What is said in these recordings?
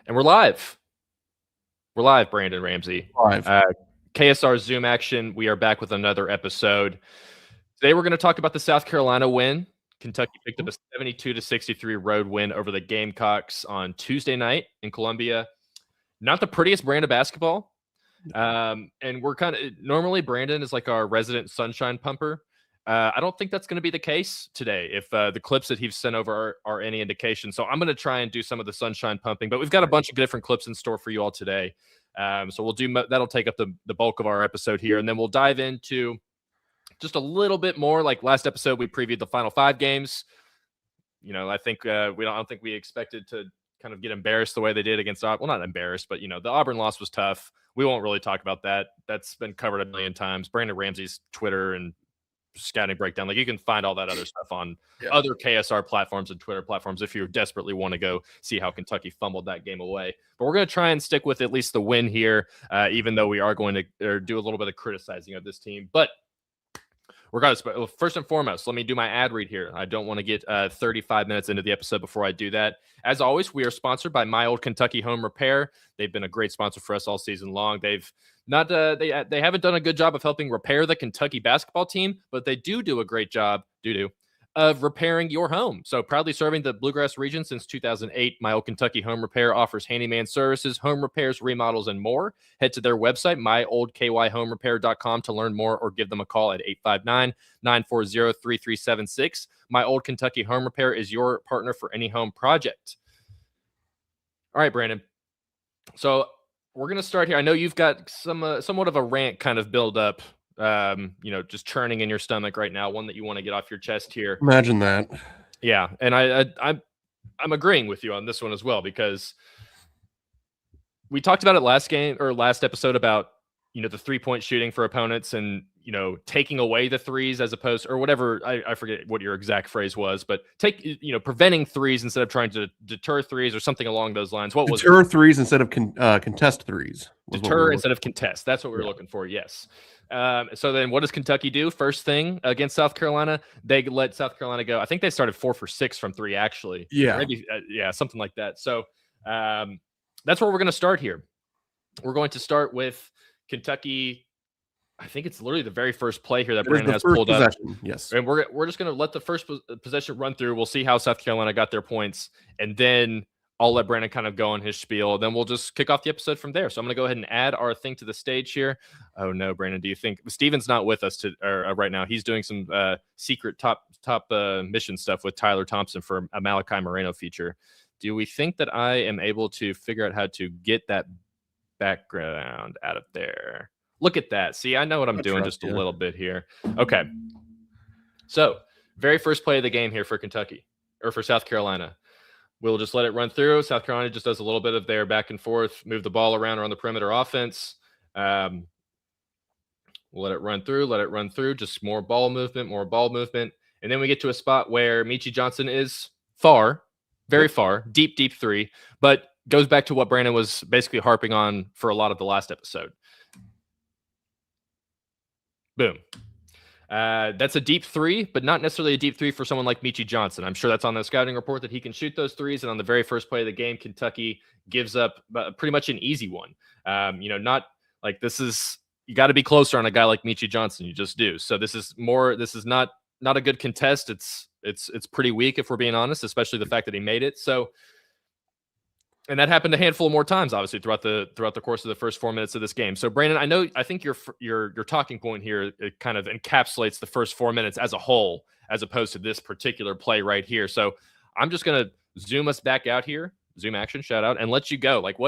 And we're live. We're live, Brandon Ramsey. Live. KSR Zoom action. We are back with another episode. Today we're going to talk about the South Carolina win. Kentucky picked up a 72-63 road win over the Gamecocks on Tuesday night in Columbia. Not the prettiest brand of basketball. And we're kind of normally Brandon is like our resident sunshine pumper. I don't think that's going to be the case today if the clips that he's sent over are any indication. So I'm going to try and do some of the sunshine pumping, but we've got a bunch of different clips in store for you all today. So we'll do that'll take up the bulk of our episode here, and then we'll dive into just a little bit more. Like last episode, we previewed the Final Five games. You know, I think I don't think we expected to kind of get embarrassed the way they did against Auburn. Well, not embarrassed, but the Auburn loss was tough. We won't really talk about that. That's been covered a million times. Brandon Ramsey's Twitter and scouting breakdown. Like you can find all that other stuff on other KSR platforms and Twitter platforms if you desperately want to go see how Kentucky fumbled that game away. But we're going to try and stick with at least the win here, even though we are going to do a little bit of criticizing of this team. But regardless, but first and foremost, let me do my ad read here. I don't want to get 35 minutes into the episode before I do that. As always, we are sponsored by My Old Kentucky Home Repair. They've been a great sponsor for us all season long. They've not they haven't done a good job of helping repair the Kentucky basketball team, but they do a great job of repairing your home. So proudly serving the Bluegrass region since 2008, My Old Kentucky Home Repair offers handyman services, home repairs, remodels, and more. Head to their website, myoldkyhomerepair.com to learn more or give them a call at 859-940-3376. My Old Kentucky Home Repair is your partner for any home project. All right, Brandon. So we're going to start here. I know you've got somewhat of a rant kind of build up, just churning in your stomach right now, one that you want to get off your chest here. Imagine that. Yeah. And I'm agreeing with you on this one as well, because we talked about it last episode about, the 3-point shooting for opponents and, taking away the threes as opposed or whatever. I forget what your exact phrase was, but preventing threes instead of trying to deter threes or something along those lines. What was deter threes instead of contest threes? Deter instead of contest. That's what we were looking for. Yes. So then what does Kentucky do? First thing against South Carolina, they let South Carolina go. I think they started 4 for 6 from 3, actually. Yeah. Maybe, something like that. So that's where we're going to start here. We're going to start with Kentucky. I think it's literally the very first play here that Brandon has pulled up. Yes. And we're just going to let the first possession run through. We'll see how South Carolina got their points. And then I'll let Brandon kind of go on his spiel. Then we'll just kick off the episode from there. So I'm going to go ahead and add our thing to the stage here. Oh, no, Brandon, do you think Steven's not with us right now? He's doing some secret top mission stuff with Tyler Thompson for a Malachi Moreno feature. Do we think that I am able to figure out how to get that background out of there? Look at that. See, I know what I'm doing just a little bit here. Okay. So very first play of the game here for Kentucky or for South Carolina. We'll just let it run through. South Carolina just does a little bit of their back and forth, move the ball around or on the perimeter offense. We'll let it run through, just more ball movement. And then we get to a spot where Meechie Johnson is very far, deep three, but goes back to what Brandon was basically harping on for a lot of the last episode. Boom. That's a deep three, but not necessarily a deep three for someone like Meechie Johnson. I'm sure that's on the scouting report that he can shoot those threes. And on the very first play of the game, Kentucky gives up pretty much an easy one. Not like this is, you got to be closer on a guy like Meechie Johnson. You just do. So this is not a good contest. It's pretty weak if we're being honest, especially the fact that he made it. So, and that happened a handful of more times, obviously, throughout the course of the first 4 minutes of this game. So, Brandon, I think your talking point here, it kind of encapsulates the first 4 minutes as a whole, as opposed to this particular play right here. So, I'm just gonna zoom us back out here, zoom action, shout out, and let you go. And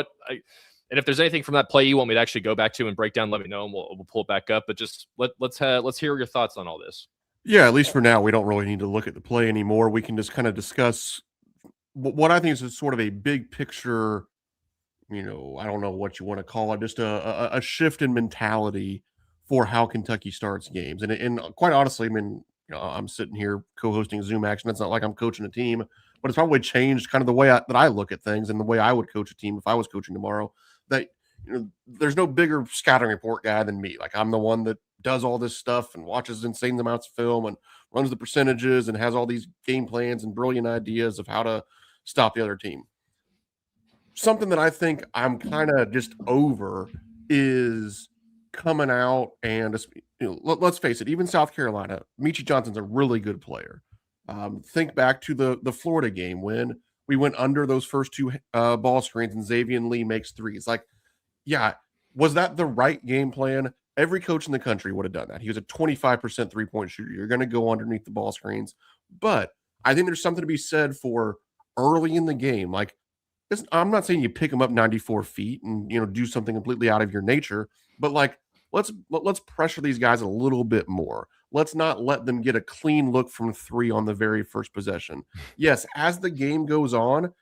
if there's anything from that play you want me to actually go back to and break down, let me know, and we'll pull it back up. But just let's hear your thoughts on all this. Yeah, at least for now, we don't really need to look at the play anymore. We can just kind of discuss what I think is sort of a big picture, I don't know what you want to call it, just a shift in mentality for how Kentucky starts games. And quite honestly, I'm sitting here co-hosting Zoom action. It's not like I'm coaching a team, but it's probably changed kind of the way that I look at things and the way I would coach a team if I was coaching tomorrow. That there's no bigger scouting report guy than me. Like, I'm the one that does all this stuff and watches insane amounts of film and runs the percentages and has all these game plans and brilliant ideas of how to stop the other team. something that I think I'm kind of just over is coming out and let's face it, even South Carolina, Michi Johnson's a really good player. Think back to the Florida game when we went under those first two ball screens and Xavier Lee makes threes. Like, yeah, was that the right game plan? Every coach in the country would have done that. He was a 25% three-point shooter. You're going to go underneath the ball screens. But I think there's something to be said for early in the game. Like, I'm not saying you pick them up 94 feet and do something completely out of your nature, but like let's pressure these guys a little bit more. Let's not let them get a clean look from three on the very first possession. Yes, as the game goes on,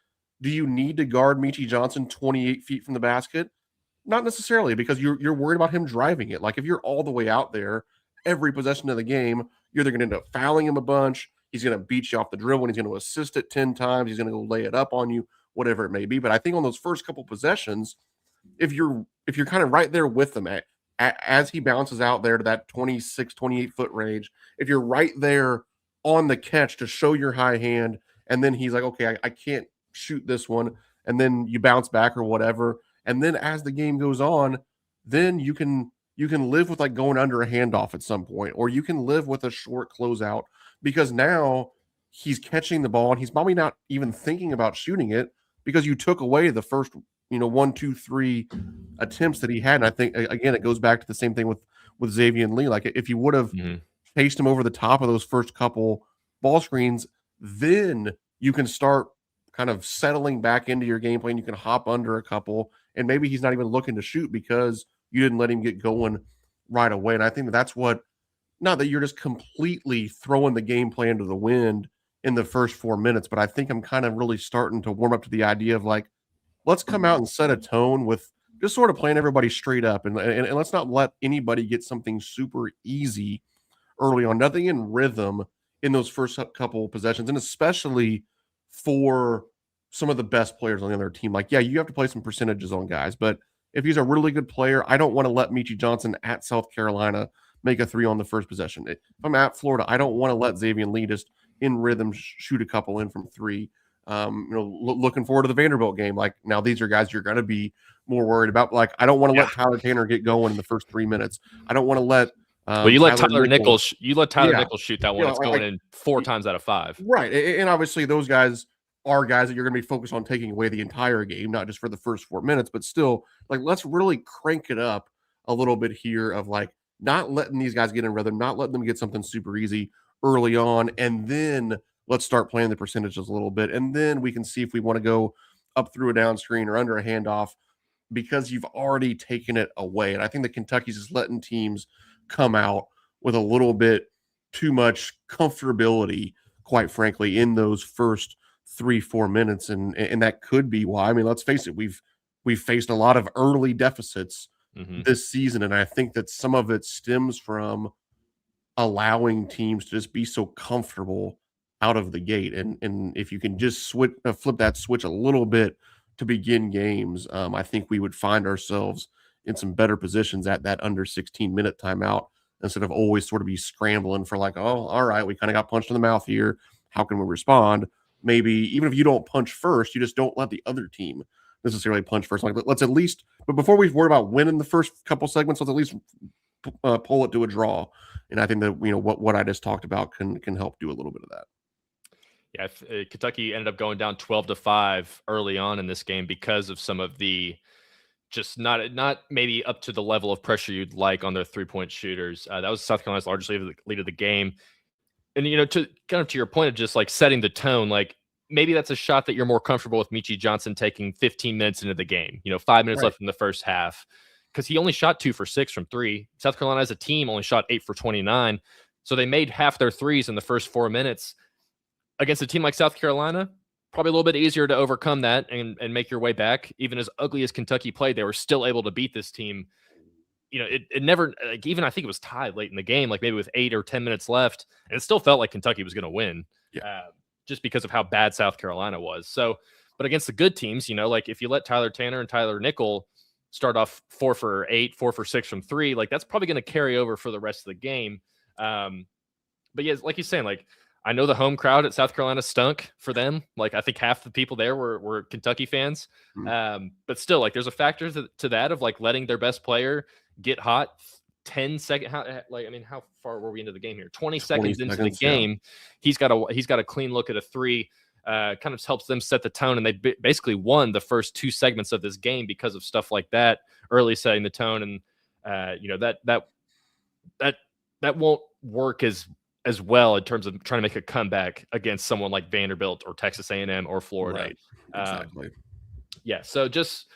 do you need to guard Michi Johnson 28 feet from the basket? Not necessarily, because you're worried about him driving it. Like if you're all the way out there every possession of the game, you're either going to end up fouling him a bunch. He's going to beat you off the dribble and he's going to assist it 10 times. He's going to go lay it up on you, whatever it may be. But I think on those first couple possessions, if you're kind of right there with them as he bounces out there to that 26, 28-foot range, if you're right there on the catch to show your high hand, and then he's like, okay, I can't shoot this one, and then you bounce back or whatever. And then as the game goes on, then you can live with like going under a handoff at some point, or you can live with a short closeout because now he's catching the ball and he's probably not even thinking about shooting it because you took away the first, 1, 2, 3 attempts that he had. And I think again, it goes back to the same thing with Xavier and Lee. Like if you would have chased him over the top of those first couple ball screens, then you can start kind of settling back into your game plan. You can hop under a couple, and maybe he's not even looking to shoot because you didn't let him get going right away. And I think that's what, not that you're just completely throwing the game plan to the wind in the first 4 minutes, but I think I'm kind of really starting to warm up to the idea of like, let's come out and set a tone with just sort of playing everybody straight up, and let's not let anybody get something super easy early on. Nothing in rhythm in those first couple possessions, and especially for some of the best players on the other team. Like, yeah, you have to play some percentages on guys, but if he's a really good player, I don't want to let Michi Johnson at South Carolina make a three on the first possession. If I'm at Florida, I don't want to let Xavier Lee just in rhythm shoot a couple in from three. Looking forward to the Vanderbilt game. Like, now these are guys you're going to be more worried about. Like, I don't want to let Tyler Tanner get going in the first 3 minutes. I don't want to let well, you let Tyler Nichols. You let Tyler Nichols shoot that one. It's going in 4 times out of 5. Right, and obviously those guys are guys that you're going to be focused on taking away the entire game, not just for the first 4 minutes, but still, like, let's really crank it up a little bit here of like not letting these guys get in rhythm, not letting them get something super easy early on, and then let's start playing the percentages a little bit, and then we can see if we want to go up through a down screen or under a handoff because you've already taken it away. And I think that Kentucky's just letting teams come out with a little bit too much comfortability, quite frankly, in those first 3-4 minutes, and that could be why. I mean, let's face it, we've faced a lot of early deficits this season, and I think that some of it stems from allowing teams to just be so comfortable out of the gate. And if you can just flip that switch a little bit to begin games, I think we would find ourselves in some better positions at that under 16-minute timeout instead of always sort of be scrambling for like, oh, all right, we kind of got punched in the mouth here. How can we respond? Maybe even if you don't punch first, you just don't let the other team necessarily punch first. Like, let's at least, but before we worry about winning the first couple segments, let's at least pull it to a draw. And I think that, what I just talked about can help do a little bit of that. Yeah, Kentucky ended up going down 12-5 early on in this game because of some of the just not maybe up to the level of pressure you'd like on their 3-point shooters. That was South Carolina's largest lead of the game. And, to kind of to your point of just like setting the tone, like maybe that's a shot that you're more comfortable with Michi Johnson taking 15 minutes into the game, 5 minutes left in the first half, because he only shot 2 for 6 from 3. South Carolina as a team only shot 8 for 29. So they made half their threes in the first 4 minutes. Against a team like South Carolina, probably a little bit easier to overcome that and make your way back. Even as ugly as Kentucky played, they were still able to beat this team. It never, like, even I think it was tied late in the game, like maybe with 8 or 10 minutes left, and it still felt like Kentucky was going to win, just because of how bad South Carolina was. So, but against the good teams, like if you let Tyler Tanner and Tyler Nickel start off 4 for 8, 4 for 6 from 3, like that's probably going to carry over for the rest of the game. But yeah, like you're saying, like I know the home crowd at South Carolina stunk for them. Like, I think half the people there were Kentucky fans. But still, like, there's a factor to that of like letting their best player get hot 10 seconds. Like, I mean, how far were we into the game here? 20 seconds into the game, yeah. He's got a clean look at a three. Kind of helps them set the tone, and they basically won the first 2 segments of this game because of stuff like that, early setting the tone. And you know, that won't work as well in terms of trying to make a comeback against someone like Vanderbilt or Texas A&M or Florida. Right. Exactly. Yeah. So just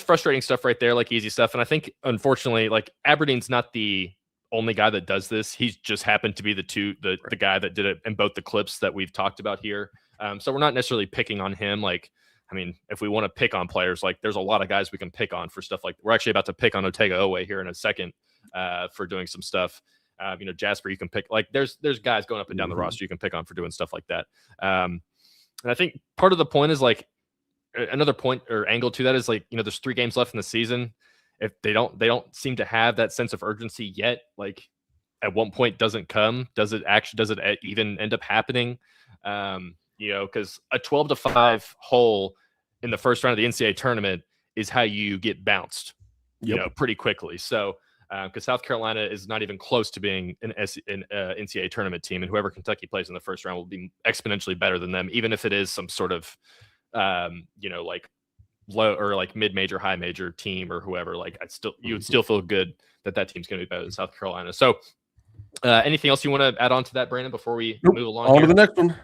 frustrating stuff right there, like easy stuff. And I think, unfortunately, like, Aberdeen's not the only guy that does this. He's just happened to be the guy that did it in both the clips that we've talked about here. So we're not necessarily picking on him. Like, I mean, if we want to pick on players, like, there's a lot of guys we can pick on for stuff. Like, we're actually about to pick on Otega Owe here in a second for doing some stuff. You know, Jasper, you can pick. Like, there's guys going up and down the roster you can pick on for doing stuff like that. And I think part of the point is, like, another point or angle to that is, like, you know, there's 3 games left in the season. If they don't seem to have that sense of urgency yet, like, at one point doesn't come. Does it even end up happening? You know, because a 12-5 hole in the first round of the NCAA tournament is how you get bounced, you know, pretty quickly. So, because South Carolina is not even close to being an NCAA tournament team, and whoever Kentucky plays in the first round will be exponentially better than them, even if it is some sort of, you know, like low or like mid-major, high-major team or whoever. Like, you would still feel good that team's going to be better than South Carolina. So, anything else you want to add on to that, Brandon, before we move along? On to the next one.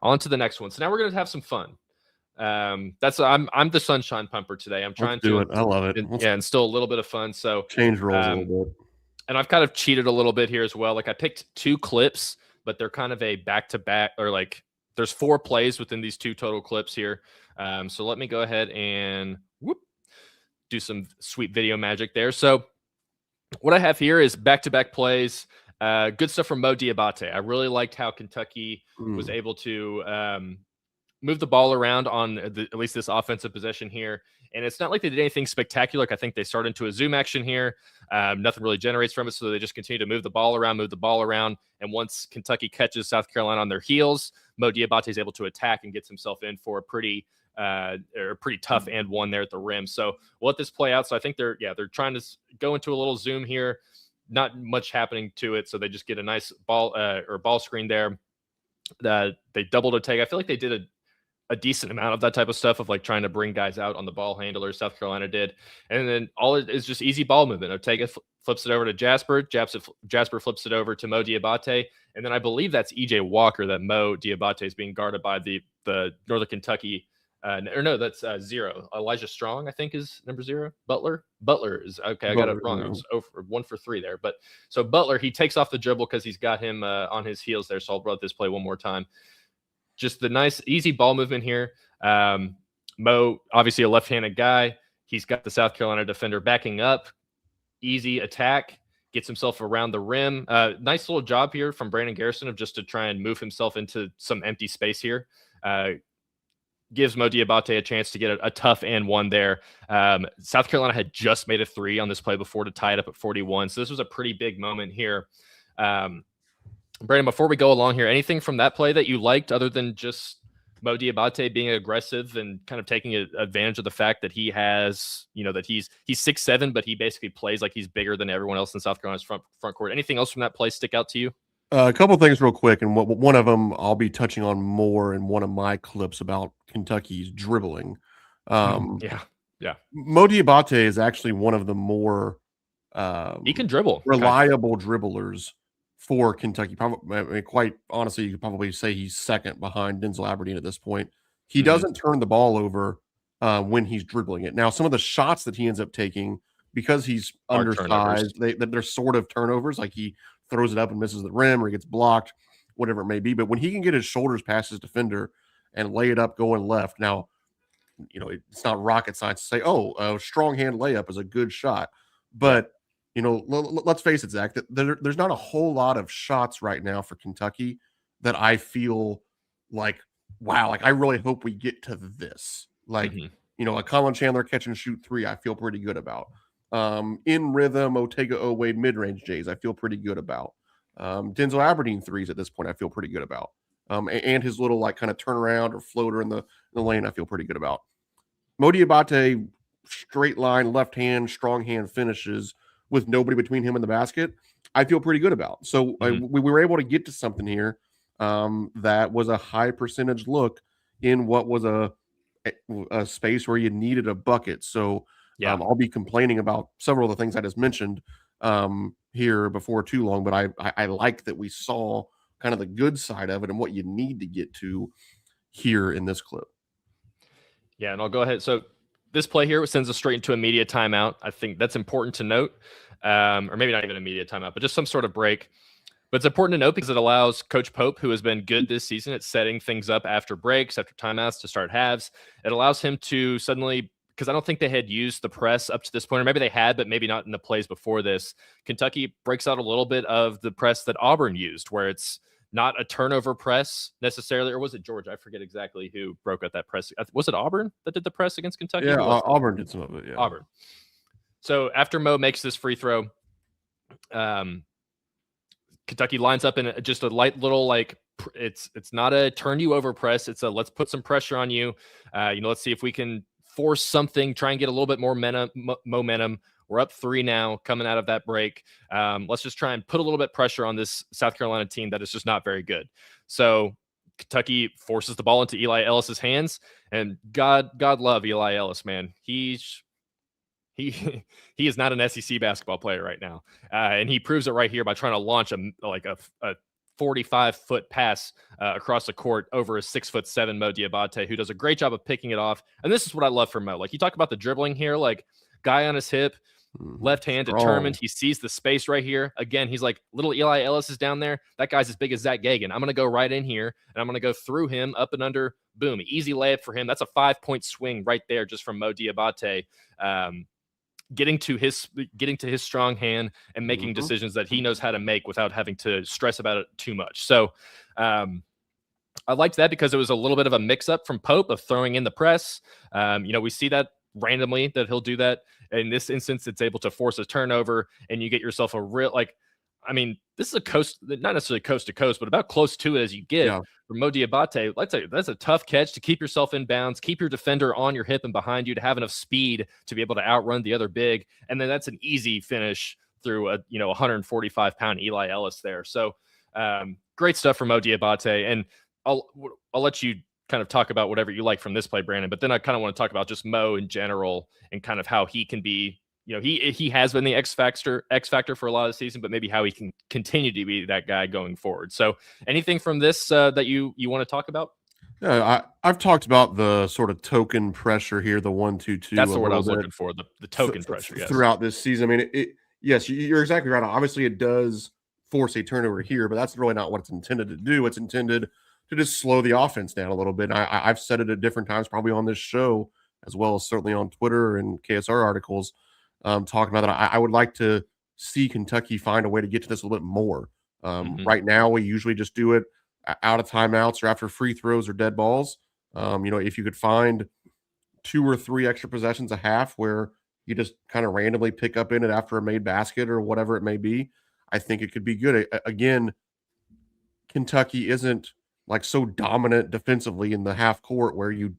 On to the next one. So now we're going to have some fun. I'm the sunshine pumper today. I'm trying to do it. I love it. And still a little bit of fun. So change roles a little bit. And I've kind of cheated a little bit here as well. Like, I picked 2 clips, but they're kind of a back-to-back, or like there's 4 plays within these 2 total clips here. So let me go ahead and do some sweet video magic there. So what I have here is back-to-back plays. Good stuff from Mo Diabate. I really liked how Kentucky was able to move the ball around on at least this offensive possession here. And it's not like they did anything spectacular. Like, I think they start into a zoom action here. Nothing really generates from it, so they just continue to move the ball around. And once Kentucky catches South Carolina on their heels, Mo Diabate is able to attack and gets himself in for a pretty tough and one there at the rim. So we'll let this play out. So I think they're trying to go into a little zoom here. Not much happening to it, so they just get a nice ball screen there. They doubled a take. I feel like they did a decent amount of that type of stuff, of like trying to bring guys out on the ball handlers. South Carolina did, and then all it is just easy ball movement. Otega flips it over to Jasper. Jasper flips it over to Mo Diabate, and then I believe that's EJ Walker that Mo Diabate is being guarded by the Northern Kentucky. Or no, that's 0. Elijah Strong, I think, is number 0. Butler is okay. I got it wrong. I was 1 for 3 there. But so Butler, he takes off the dribble because he's got him on his heels there. So I'll run this play one more time. Just the nice, easy ball movement here. Mo, obviously a left-handed guy. He's got the South Carolina defender backing up. Easy attack. Gets himself around the rim. Nice little job here from Brandon Garrison of just to try and move himself into some empty space here. Gives Mo Diabate a chance to get a tough and one there. South Carolina had just made a 3 on this play before to tie it up at 41. So this was a pretty big moment here. Brandon, before we go along here, anything from that play that you liked other than just Mo Diabate being aggressive and kind of taking advantage of the fact that he has, you know, that he's 6'7", but he basically plays like he's bigger than everyone else in South Carolina's front court. Anything else from that play stick out to you? A couple things real quick, and one of them I'll be touching on more in one of my clips about Kentucky's dribbling. Yeah. Mo Diabate is actually one of the more he can dribble, reliable dribblers for Kentucky. Probably, I mean, quite honestly, you could probably say he's second behind Denzel Aberdeen at this point. He doesn't turn the ball over when he's dribbling it. Now, some of the shots that he ends up taking, because he's undersized, they're sort of turnovers. Like, he throws it up and misses the rim, or he gets blocked, whatever it may be. But when he can get his shoulders past his defender and lay it up going left, now, you know, it's not rocket science to say, oh, a strong hand layup is a good shot. But, you know, let's face it, Zach, that there's not a whole lot of shots right now for Kentucky that I feel like, wow, like, I really hope we get to this. Like, you know, a Colin Chandler catch and shoot 3, I feel pretty good about. In rhythm, Otega Owe mid-range Jays, I feel pretty good about. Denzel Aberdeen threes at this point, I feel pretty good about. And his little like kind of turnaround or floater in the lane, I feel pretty good about. Mo Diabate, straight line, left hand, strong hand finishes with nobody between him and the basket, I feel pretty good about. So we were able to get to something here that was a high percentage look in what was a space where you needed a bucket. So Yeah. I'll be complaining about several of the things I just mentioned here before too long, but I like that we saw kind of the good side of it and what you need to get to here in this clip. Yeah, and I'll go ahead. So this play here sends us straight into a media timeout. I think that's important to note, or maybe not even a media timeout, but just some sort of break. But it's important to note because it allows Coach Pope, who has been good this season at setting things up after breaks, after timeouts to start halves, it allows him to suddenly, because I don't think they had used the press up to this point, or maybe they had, but maybe not in the plays before this. Kentucky breaks out a little bit of the press that Auburn used, where it's not a turnover press necessarily, or was it Georgia? I forget exactly who broke out that press. Was it Auburn that did the press against Kentucky? Yeah, Auburn did some of it. Yeah, Auburn. So after Mo makes this free throw, Kentucky lines up in just a light little like it's not a turn you over press. It's a let's put some pressure on you. Let's see if we can force something, try and get a little bit more momentum. We're up 3 now coming out of that break. Let's just try and put a little bit pressure on this South Carolina team that is just not very good. So Kentucky forces the ball into Eli Ellis's hands, and God love Eli Ellis, man. He is not an SEC basketball player right now, and he proves it right here by trying to launch a 45-foot pass across the court over a 6'7" Mo Diabate, who does a great job of picking it off. And this is what I love from Mo. Like, you talk about the dribbling here, like guy on his hip, left hand, determined. He sees the space right here. Again, he's like, little Eli Ellis is down there. That guy's as big as Zach Gagan. I'm going to go right in here, and I'm going to go through him, up and under. Boom, easy layup for him. That's a 5-point swing right there just from Mo Diabate. Getting to his strong hand and making decisions that he knows how to make without having to stress about it too much. So I liked that because it was a little bit of a mix-up from Pope of throwing in the press. We see that randomly that he'll do that. In this instance, it's able to force a turnover, and you get yourself a real this is a coast, not necessarily coast to coast, but about close to it as you get from Mo Diabate. Let's say that's a tough catch to keep yourself in bounds, keep your defender on your hip and behind you to have enough speed to be able to outrun the other big. And then that's an easy finish through a 145-pound Eli Ellis there. So great stuff from Mo Diabate. And I'll let you kind of talk about whatever you like from this play, Brandon. But then I kind of want to talk about just Mo in general and kind of how he can be. He has been the X factor for a lot of the season, but maybe how he can continue to be that guy going forward. So anything from this that you want to talk about? Yeah, I've talked about the sort of token pressure here, the 1-2-2. That's the word I was looking for, the token pressure. Yes. Throughout this season. I mean, yes, you're exactly right. Obviously, it does force a turnover here, but that's really not what it's intended to do. It's intended to just slow the offense down a little bit. And I've said it at different times, probably on this show, as well as certainly on Twitter and KSR articles. Talking about that, I would like to see Kentucky find a way to get to this a little bit more. Right now, we usually just do it out of timeouts or after free throws or dead balls. If you could find 2 or 3 extra possessions a half where you just kind of randomly pick up in it after a made basket or whatever it may be, I think it could be good. Again, Kentucky isn't like so dominant defensively in the half court where you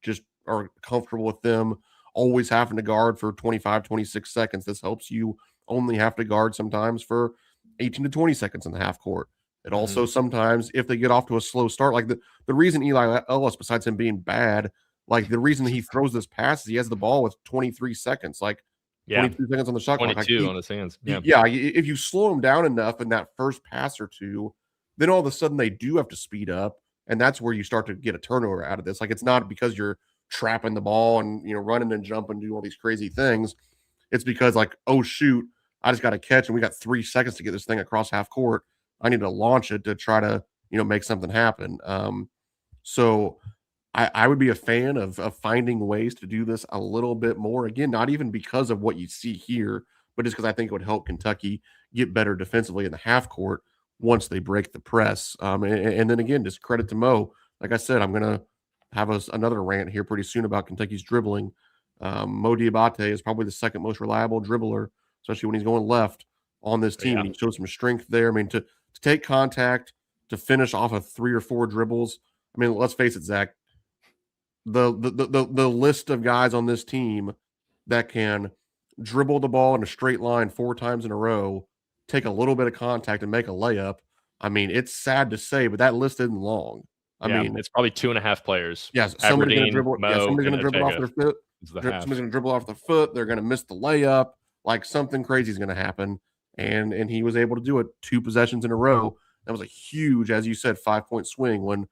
just are comfortable with them always having to guard for 25, 26 seconds. This helps you only have to guard sometimes for 18 to 20 seconds in the half court. It also sometimes, if they get off to a slow start, like the reason Eli Ellis, besides him being bad, like the reason he throws this pass is he has the ball with 23 seconds, 22 seconds on the shot clock. 22 on his hands. Yeah, if you slow him down enough in that first pass or two, then all of a sudden they do have to speed up, and that's where you start to get a turnover out of this. Like, it's not because you're trapping the ball and running and jumping, do all these crazy things. It's because, like, oh shoot, I just got to catch and we got 3 seconds to get this thing across half court. I need to launch it to try to make something happen. So I would be a fan of finding ways to do this a little bit more. Again, not even because of what you see here, but just because I think it would help Kentucky get better defensively in the half court once they break the press. And then again, just credit to Mo. Like I said, I'm going to have another rant here pretty soon about Kentucky's dribbling. Mo Diabate is probably the second most reliable dribbler, especially when he's going left on this team. And he showed some strength there. I mean, to to take contact, to finish off of 3 or 4 dribbles. I mean, let's face it, Zach. The list of guys on this team that can dribble the ball in a straight line 4 times in a row, take a little bit of contact and make a layup. I mean, it's sad to say, but that list isn't long. I mean, it's probably 2.5 players. yes, somebody's going to dribble. Yeah, Mo, somebody's going and to dribble off Ortega. their foot. The Somebody's going to dribble off their foot. They're going to miss the layup. Like something crazy is going to happen, and he was able to do it 2 possessions in a row. That was a huge, as you said, 5-point swing. When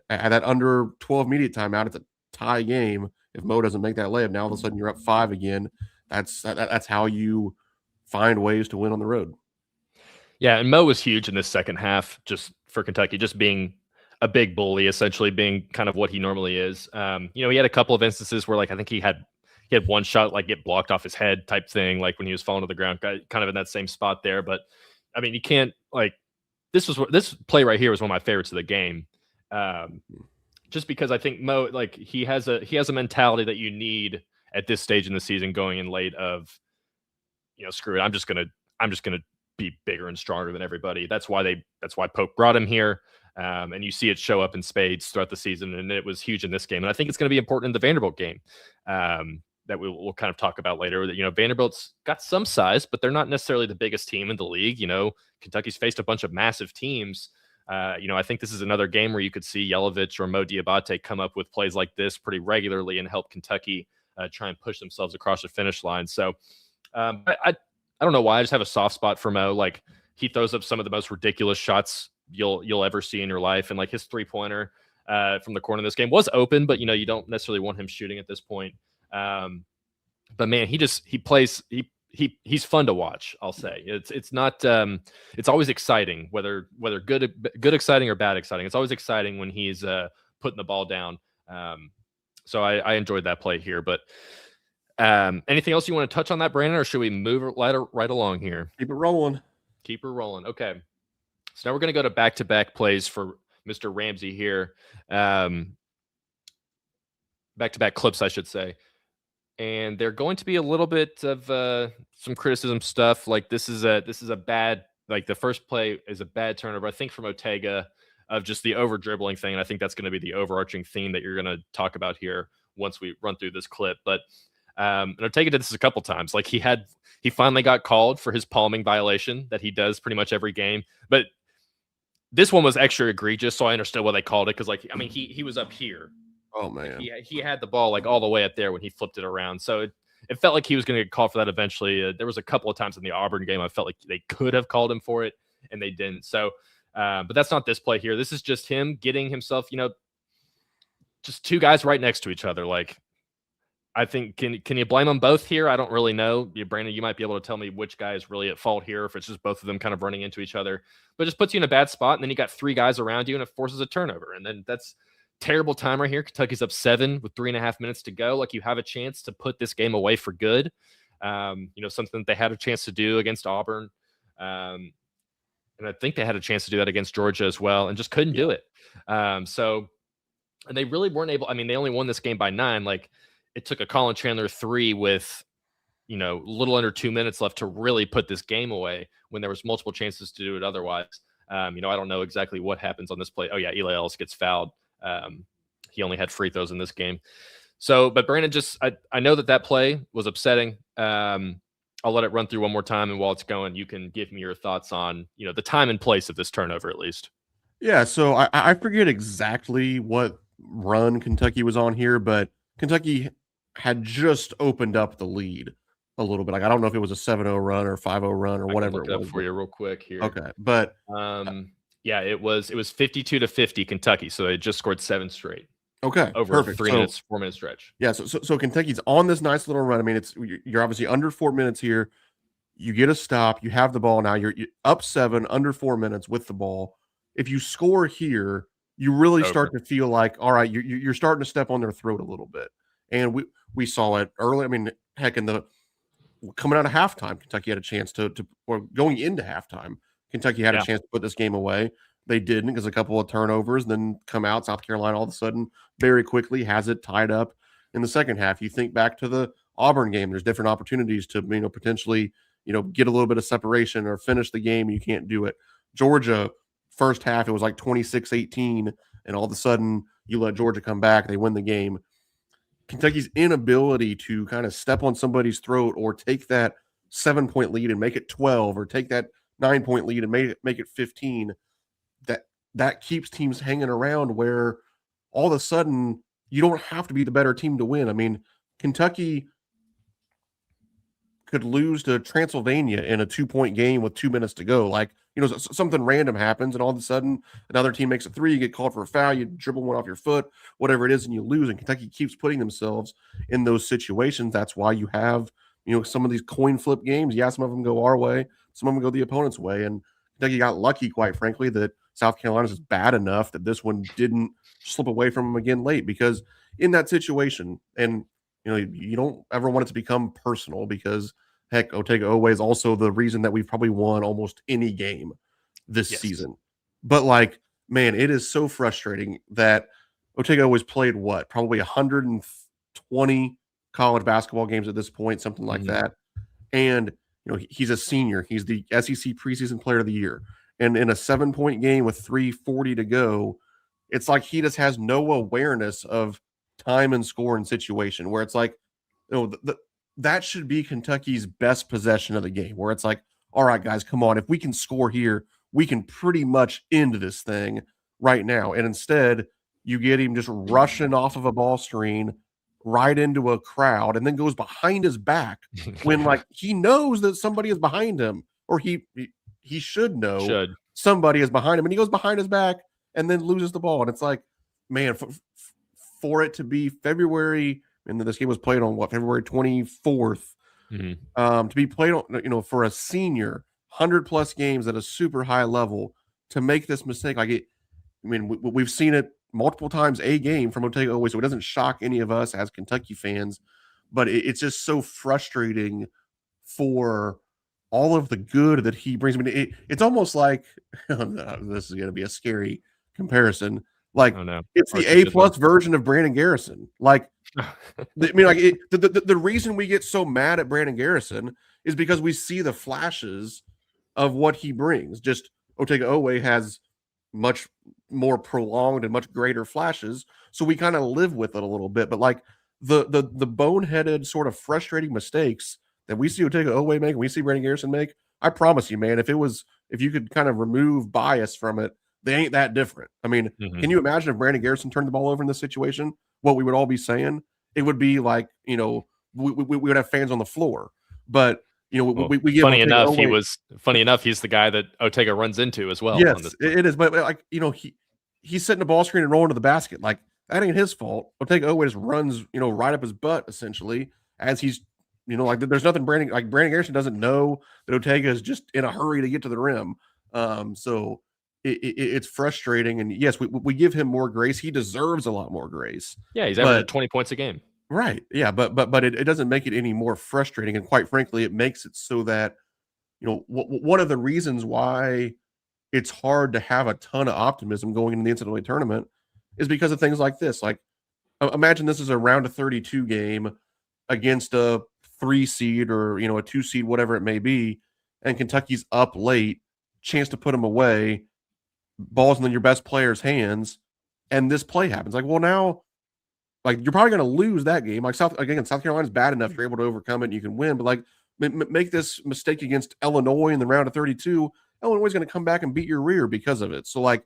at that under 12 immediate timeout, it's a tie game. If Mo doesn't make that layup, now all of a sudden you're up 5 again. That's how you find ways to win on the road. Yeah, and Mo was huge in this second half, just for Kentucky, just being a big bully, essentially being kind of what he normally is. He had a couple of instances where, like, I think he had one shot like get blocked off his head type thing, like when he was falling to the ground, kind of in that same spot there. But I mean, you can't this play right here was one of my favorites of the game, just because I think Mo, like, he has a mentality that you need at this stage in the season, going in late of, screw it, I'm just gonna be bigger and stronger than everybody. That's why Pope brought him here. And you see it show up in spades throughout the season, and it was huge in this game. And I think it's going to be important in the Vanderbilt game, that we'll kind of talk about later. That Vanderbilt's got some size, but they're not necessarily the biggest team in the league. Kentucky's faced a bunch of massive teams. I think this is another game where you could see Yelovich or Mo Diabate come up with plays like this pretty regularly and help Kentucky try and push themselves across the finish line. So I don't know why, I just have a soft spot for Mo. Like, he throws up some of the most ridiculous shots you'll ever see in your life, and like his 3-pointer from the corner of this game was open, but you don't necessarily want him shooting at this point. But man, he's fun to watch. I'll say it's not it's always exciting, whether good exciting or bad exciting. It's always exciting when he's putting the ball down. So I enjoyed that play here. But anything else you want to touch on that, Brandon, or should we move right along here? Keep it rolling. Keep her rolling. Okay. So now we're going to go to back-to-back plays for Mr. Ramsey here. Back-to-back clips, I should say. And they're going to be a little bit of some criticism stuff. Like, this is a bad, like, the first play is a bad turnover, I think, from Ortega, of just the over dribbling thing. And I think that's going to be the overarching theme that you're going to talk about here once we run through this clip. But and Ortega did this a couple times. Like, he finally got called for his palming violation that he does pretty much every game. But this one was extra egregious, so I understood why they called it, because, like, I mean, he was up here. Oh man, he had the ball like all the way up there when he flipped it around. So it felt like he was going to get called for that eventually. There was a couple of times in the Auburn game I felt like they could have called him for it, and they didn't. So, but that's not this play here. This is just him getting himself, just 2 guys right next to each other. Like, I think, can you blame them both here? I don't really know. Brandon, you might be able to tell me which guy is really at fault here, if it's just both of them kind of running into each other. But it just puts you in a bad spot, and then you got 3 guys around you, and it forces a turnover. And then that's terrible time right here. Kentucky's up 7 with 3.5 minutes to go. Like, you have a chance to put this game away for good. Something that they had a chance to do against Auburn. And I think they had a chance to do that against Georgia as well, and just couldn't do it. And they really weren't able. I mean, they only won this game by 9. Like, it took a Colin Chandler 3 with, a little under 2 minutes left to really put this game away, when there was multiple chances to do it otherwise. I don't know exactly what happens on this play. Oh yeah, Eli Ellis gets fouled. He only had free throws in this game. So, but Brandon, I know that play was upsetting. I'll let it run through one more time, and while it's going, you can give me your thoughts on, the time and place of this turnover, at least. Yeah, so I forget exactly what run Kentucky was on here, but Kentucky had just opened up the lead a little bit. Like, I don't know if it was a 7-0 run or 5-0 run or whatever it was. For you real quick here. Okay, but yeah, it was 52-50 Kentucky, so they just scored 7 straight. Okay, over perfect. 4-minute stretch. Yeah, so Kentucky's on this nice little run. I mean, you're obviously under 4 minutes here. You get a stop. You have the ball now. You're up 7 under 4 minutes with the ball. If you score here, you really start to feel like, all right, you're starting to step on their throat a little bit. And we saw it early. I mean, heck, coming out of halftime, Kentucky had a chance or going into halftime, Kentucky had a chance to put this game away. They didn't, because a couple of turnovers, and then come out. South Carolina all of a sudden very quickly has it tied up in the second half. You think back to the Auburn game, there's different opportunities to potentially get a little bit of separation or finish the game. You can't do it. Georgia, first half, it was like 26-18, and all of a sudden you let Georgia come back, they win the game. Kentucky's inability to kind of step on somebody's throat or take that 7-point lead and make it 12, or take that 9-point lead and make it 15, that keeps teams hanging around, where all of a sudden you don't have to be the better team to win. I mean, Kentucky could lose to Transylvania in a 2-point game with 2 minutes to go. Like, something random happens, and all of a sudden another team makes a three, you get called for a foul, you dribble one off your foot, whatever it is, and you lose. And Kentucky keeps putting themselves in those situations. That's why you have, some of these coin flip games. Yeah, some of them go our way, some of them go the opponent's way. And Kentucky got lucky, quite frankly, that South Carolina's is bad enough that this one didn't slip away from them again late. Because in that situation, and you don't ever want it to become personal, because heck, Otega Oweh is also the reason that we've probably won almost any game this season. But like, man, it is so frustrating that Otega Oweh's played probably 120 college basketball games at this point, something like that. And he's a senior. He's the SEC preseason player of the year. And in a 7-point game with 3:40 to go, it's like he just has no awareness of time and score and situation, where it's like, that should be Kentucky's best possession of the game, where it's like, all right, guys, come on. If we can score here, we can pretty much end this thing right now. And instead, you get him just rushing off of a ball screen right into a crowd, and then goes behind his back when like he knows that somebody is behind him, or he should know somebody is behind him, and he goes behind his back and then loses the ball. And it's like, man, for it to be February, and this game was played on February 24th, to be played on, for a senior, 100+ games at a super high level, to make this mistake. Like, we've seen it multiple times a game from Otega Oweh, so it doesn't shock any of us as Kentucky fans, but it's just so frustrating for all of the good that he brings. I mean, it's almost like this is going to be a scary comparison. Like, it's the A+ version of Brandon Garrison. Like, the reason we get so mad at Brandon Garrison is because we see the flashes of what he brings. Just Otega Oweh has much more prolonged and much greater flashes, so we kind of live with it a little bit. But like, the boneheaded, sort of frustrating mistakes that we see Otega Oweh make and we see Brandon Garrison make, I promise you, man, if you could kind of remove bias from it, they ain't that different. I mean, can you imagine if Brandon Garrison turned the ball over in this situation? What we would all be saying? It would be like, we would have fans on the floor. But we give funny enough, he's the guy that Otega runs into as well. Yes, it is. But like, he's setting the ball screen and rolling to the basket. Like, that ain't his fault. Otega Oweh just runs, right up his butt, essentially, as he's, like, there's nothing Brandon Garrison doesn't know that Otega is just in a hurry to get to the rim. So it's frustrating. And yes, we give him more grace. He deserves a lot more grace. Yeah, he's averaging 20 points a game. Right. Yeah, but it doesn't make it any more frustrating. And quite frankly, it makes it so that, one of the reasons why it's hard to have a ton of optimism going into the NCAA tournament is because of things like this. Like, imagine this is a round of 32 game against a 3 seed or, a 2 seed, whatever it may be, and Kentucky's up late, chance to put them away, balls in your best player's hands, and this play happens. Like, well, now, like, you're probably going to lose that game. Like, South Carolina's bad enough you're able to overcome it and you can win, but like, make this mistake against Illinois in the round of 32, Illinois is going to come back and beat your rear because of it. So like,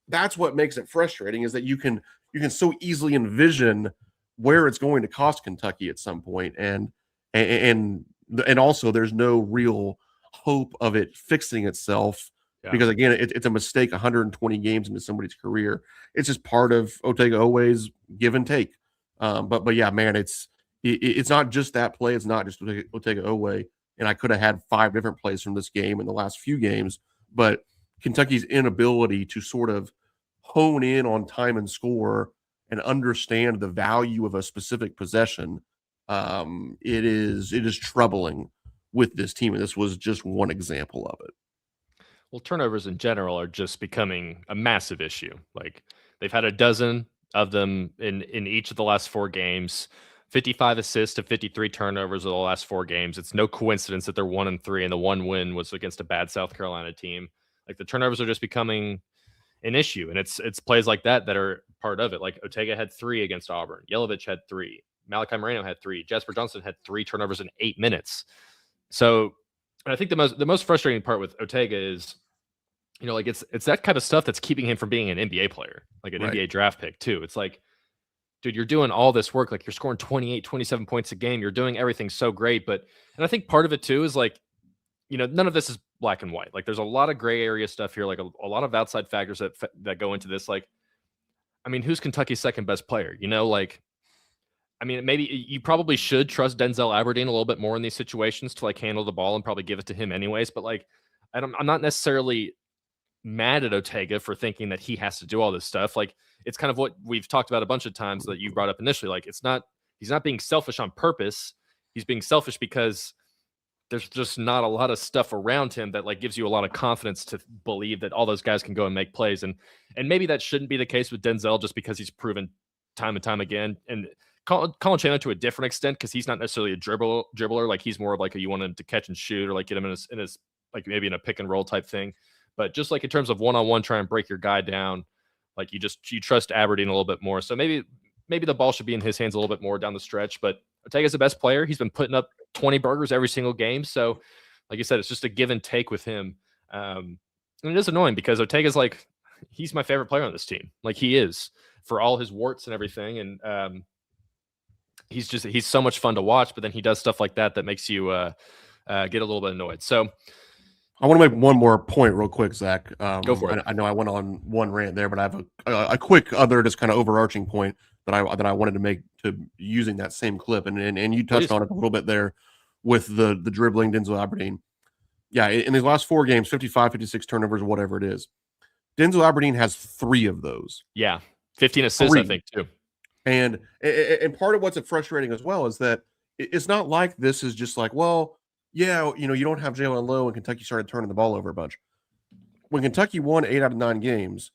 that's what makes it frustrating, is that you can so easily envision where it's going to cost Kentucky at some point, and also there's no real hope of it fixing itself. Yeah. Because again, it's a mistake 120 games into somebody's career. It's just part of Otega Oweh's give and take. But yeah, man, it's not just that play. It's not just Otega Oweh. And I could have had 5 different plays from this game in the last few games, but Kentucky's inability to sort of hone in on time and score and understand the value of a specific possession, it is troubling with this team. And this was just one example of it. Well, turnovers in general are just becoming a massive issue. Like, they've had a dozen of them in each of the last 4 games, 55 assists to 53 turnovers of the last 4 games. It's no coincidence that they're 1-3, and the one win was against a bad South Carolina team. Like the turnovers are just becoming an issue, and it's plays like that are part of it. Like Ortega had 3 against Auburn, Yelovich had 3, Malachi Moreno had 3, Jasper Johnson had 3 turnovers in 8 minutes. So, and I think the most frustrating part with Ortega is, like it's that kind of stuff that's keeping him from being an NBA player, like an NBA draft pick too. It's like, dude, you're doing all this work, like you're scoring 28, 27 points a game, you're doing everything so great, and I think part of it too is like, none of this is black and white. Like there's a lot of gray area stuff here, like a lot of outside factors that go into this. Like, I mean, who's Kentucky's second best player? Like, I mean, maybe you probably should trust Denzel Aberdeen a little bit more in these situations to like handle the ball and probably give it to him anyways. But like, I'm not necessarily mad at Ortega for thinking that he has to do all this stuff. Like, it's kind of what we've talked about a bunch of times that you brought up initially. Like, he's not being selfish on purpose. He's being selfish because there's just not a lot of stuff around him that like gives you a lot of confidence to believe that all those guys can go and make plays. And maybe that shouldn't be the case with Denzel just because he's proven time and time again. And Colin Chandler to a different extent, because he's not necessarily a dribbler. Like he's more of like you want him to catch and shoot, or like get him in his like maybe in a pick and roll type thing. But just like in terms of one-on-one, try and break your guy down, like you trust Aberdeen a little bit more. So maybe the ball should be in his hands a little bit more down the stretch. But Ortega's the best player. He's been putting up 20 burgers every single game. So, like you said, it's just a give and take with him. And it is annoying because Ortega's like, he's my favorite player on this team. Like he is, for all his warts and everything. And he's so much fun to watch, but then he does stuff like that makes you get a little bit annoyed. So I want to make one more point real quick, Zach. Go for it. I know I went on one rant there, but I have a quick other just kind of overarching point that I wanted to make to using that same clip, and you touched on it a little bit there with the dribbling Denzel Aberdeen. Yeah, in these last 4 games, 55, 56 turnovers, whatever it is. Denzel Aberdeen has 3 of those. Yeah, 15 assists, 3. I think, too. And part of what's frustrating as well is that it's not like this is just like, well, yeah, you don't have Jalen Lowe, and Kentucky started turning the ball over a bunch. When Kentucky won 8 out of 9 games,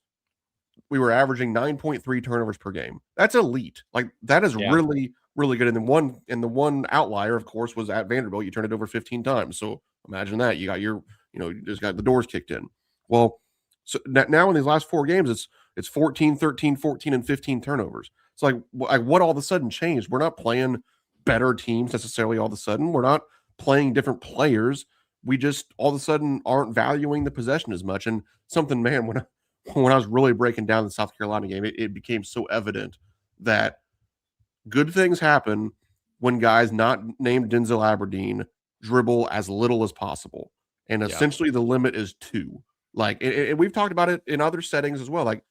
we were averaging 9.3 turnovers per game. That's elite. Like that is really, really good. And then the one outlier, of course, was at Vanderbilt. You turned it over 15 times. So imagine that. You got you just got the doors kicked in. Well, so now in these last 4 games, it's 14, 13, 14, and 15 turnovers. It's like what all of a sudden changed? We're not playing better teams necessarily all of a sudden. We're not playing different players. We just all of a sudden aren't valuing the possession as much. And something, man, when I was really breaking down the South Carolina game, it became so evident that good things happen when guys not named Denzel Aberdeen dribble as little as possible. And essentially the limit is 2. Like, and we've talked about it in other settings as well. Like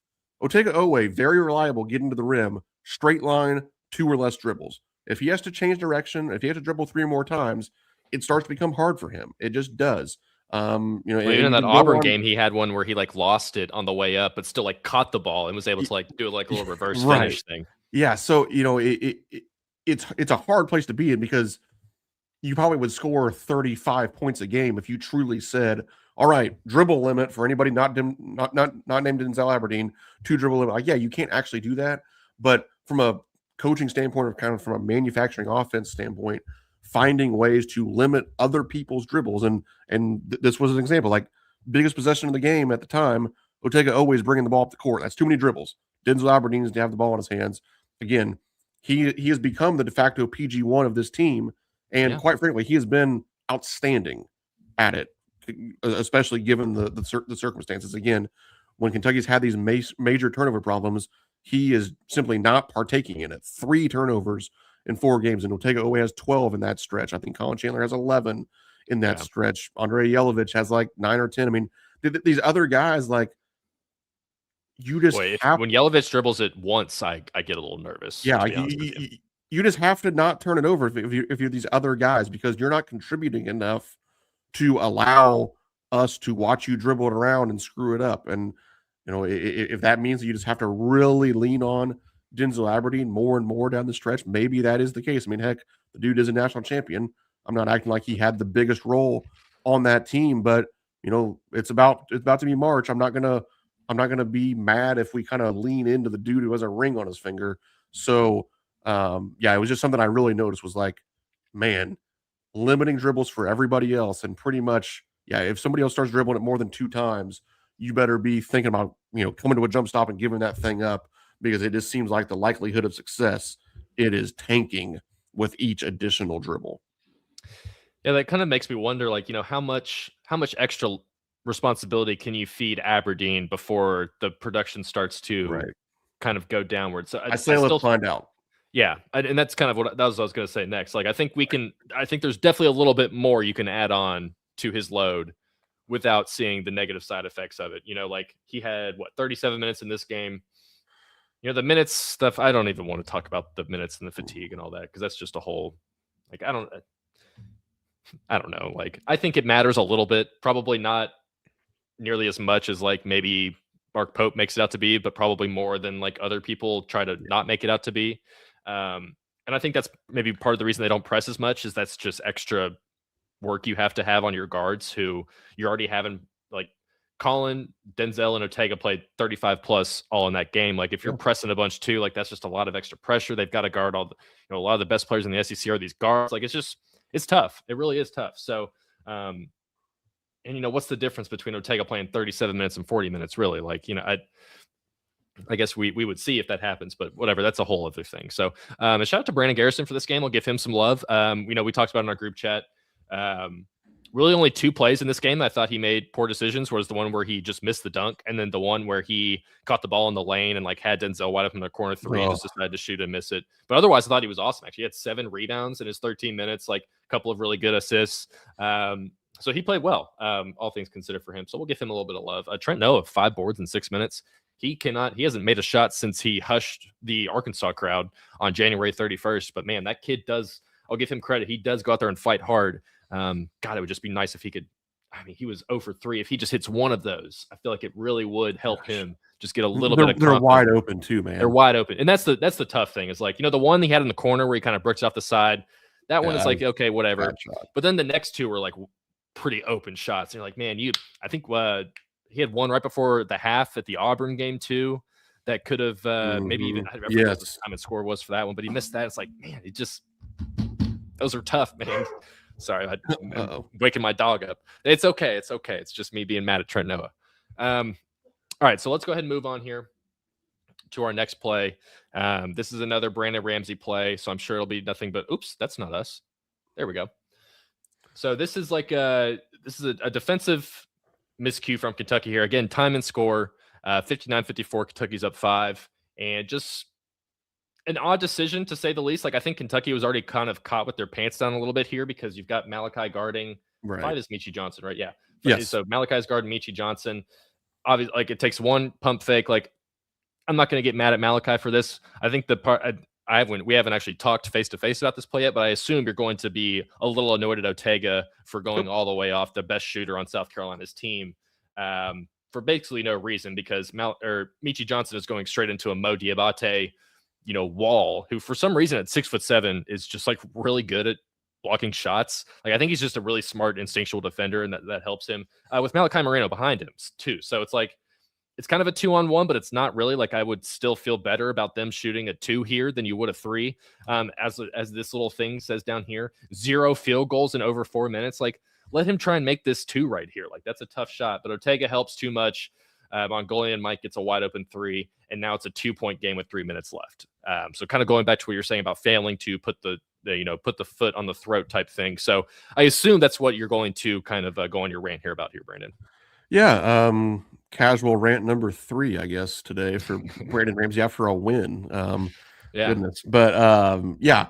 Otega Owe, very reliable getting to the rim, straight line, 2 or less dribbles. If he has to change direction, if he has to dribble 3 more times, it starts to become hard for him. It just does. Even in that Auburn game, he had one where he like lost it on the way up, but still like caught the ball and was able to like do like a little reverse finish thing. Yeah. So, it's a hard place to be in because you probably would score 35 points a game if you truly said, all right, dribble limit for anybody not named Denzel Aberdeen, 2 dribble limit. Like, yeah, you can't actually do that. But from a coaching standpoint, or kind of from a manufacturing offense standpoint, finding ways to limit other people's dribbles. And this was an example, like biggest possession of the game at the time, Otega always bringing the ball up the court. That's too many dribbles. Denzel Aberdeen needs to have the ball in his hands. Again, he has become the de facto PG1 of this team. And quite frankly, he has been outstanding at it, especially given the circumstances. Again, when Kentucky's had these major turnover problems, he is simply not partaking in it. 3 turnovers in 4 games, and Ortega Owe has 12 in that stretch. I think Colin Chandler has 11 in that stretch. Andre Yelovich has like 9 or 10. I mean, these other guys, like, you just when Yelovich dribbles it once, I get a little nervous. Yeah, you just have to not turn it over if you're these other guys, because you're not contributing enough to allow us to watch you dribble it around and screw it up. And if that means that you just have to really lean on Denzel Aberdeen more and more down the stretch, maybe that is the case. I mean, heck, the dude is a national champion. I'm not acting like he had the biggest role on that team, but it's about to be March. I'm not gonna be mad if we kind of lean into the dude who has a ring on his finger. So it was just something I really noticed was like, man, limiting dribbles for everybody else, and pretty much, if somebody else starts dribbling it more than 2 times, you better be thinking about, coming to a jump stop and giving that thing up, because it just seems like the likelihood of success, it is tanking with each additional dribble. Yeah, that kind of makes me wonder, like, how much extra responsibility can you feed Aberdeen before the production starts to Right. kind of go downward? So I I say let's still, find out. yeah, and that's kind of what that was what I was going to say next. Like, I think there's definitely a little bit more you can add on to his load without seeing the negative side effects of it. Like he had 37 minutes in this game. The minutes stuff, I don't even want to talk about the minutes and the fatigue and all that because that's just a whole, like, I don't know. Like, I think it matters a little bit, probably not nearly as much as like maybe Mark Pope makes it out to be, but probably more than like other people try to not make it out to be. And I think that's maybe part of the reason they don't press as much is that's just extra work you have to have on your guards who you're already having, like Colin, Denzel, and Ortega played 35 plus all in that game. Like if you're Yeah. pressing a bunch too, like that's just a lot of extra pressure. They've got to guard a lot of the best players in the SEC are these guards. Like it's tough. It really is tough. So, and what's the difference between Ortega playing 37 minutes and 40 minutes? Really, like I guess we would see if that happens, but whatever. That's a whole other thing. So, a shout out to Brandon Garrison for this game. I'll give him some love. We talked about in our group chat. Really only 2 plays in this game I thought he made poor decisions was the one where he just missed the dunk, and then the one where he caught the ball in the lane and like had Denzel wide up in the corner 3 and just decided to shoot and miss it. But otherwise, I thought he was awesome. Actually, he had 7 rebounds in his 13 minutes, like a couple of really good assists. So he played well, all things considered for him. So we'll give him a little bit of love. Trent Noah, 5 boards in 6 minutes. He hasn't made a shot since he hushed the Arkansas crowd on January 31st. But man, that kid does, I'll give him credit. He does go out there and fight hard. God, it would just be nice if he could. I mean, he was 0 for 3. If he just hits one of those, I feel like it really would help him just get a little bit of They're confidence. wide open too, man. They're wide open. And that's the tough thing is like, the one he had in the corner where he kind of bricks off the side, that one is like, okay, whatever. But then the next 2 were like pretty open shots. And you're like, man, I think he had one right before the half at the Auburn game too. That could have maybe even, I forget what the time and score was for that one, but he missed that. It's like, man, those are tough, man. Sorry, I'm waking my dog up. It's okay. It's okay. It's just me being mad at Trent Noah. All right, so let's go ahead and move on here to our next play. This is another Brandon Ramsey play, so I'm sure it'll be nothing but, oops, that's not us. There we go. So this is like a defensive miscue from Kentucky here. Again, time and score, 59-54. Kentucky's up 5, and just an odd decision to say the least. Like I think Kentucky was already kind of caught with their pants down a little bit here because you've got Malachi guarding. Right. 5 is Michi Johnson, right? Yeah. Yes. So Malachi's guarding Michi Johnson. Obviously, like it takes one pump fake. Like I'm not going to get mad at Malachi for this. I think the part we haven't actually talked face to face about this play yet, but I assume you're going to be a little annoyed at Ortega for going all the way off the best shooter on South Carolina's team for basically no reason because Michi Johnson is going straight into a Mo Diabate, wall, who for some reason at 6'7" is just like really good at blocking shots. Like I think he's just a really smart instinctual defender, and that helps him with Malachi Moreno behind him too. So it's like it's kind of a 2-on-1, but it's not really. Like I would still feel better about them shooting a 2 here than you would a 3. As this little thing says down here, 0 field goals in over 4 minutes. Like let him try and make this 2 right here. Like that's a tough shot, but Ortega helps too much. Mongolian Mike gets a wide open 3, and now it's a 2-point game with 3 minutes left. So kind of going back to what you're saying about failing to put the foot on the throat type thing. So I assume that's what you're going to kind of go on your rant here about here, Brandon. Yeah. Casual rant number 3, I guess, today for Brandon Ramsey after a win. Yeah. Goodness. But yeah,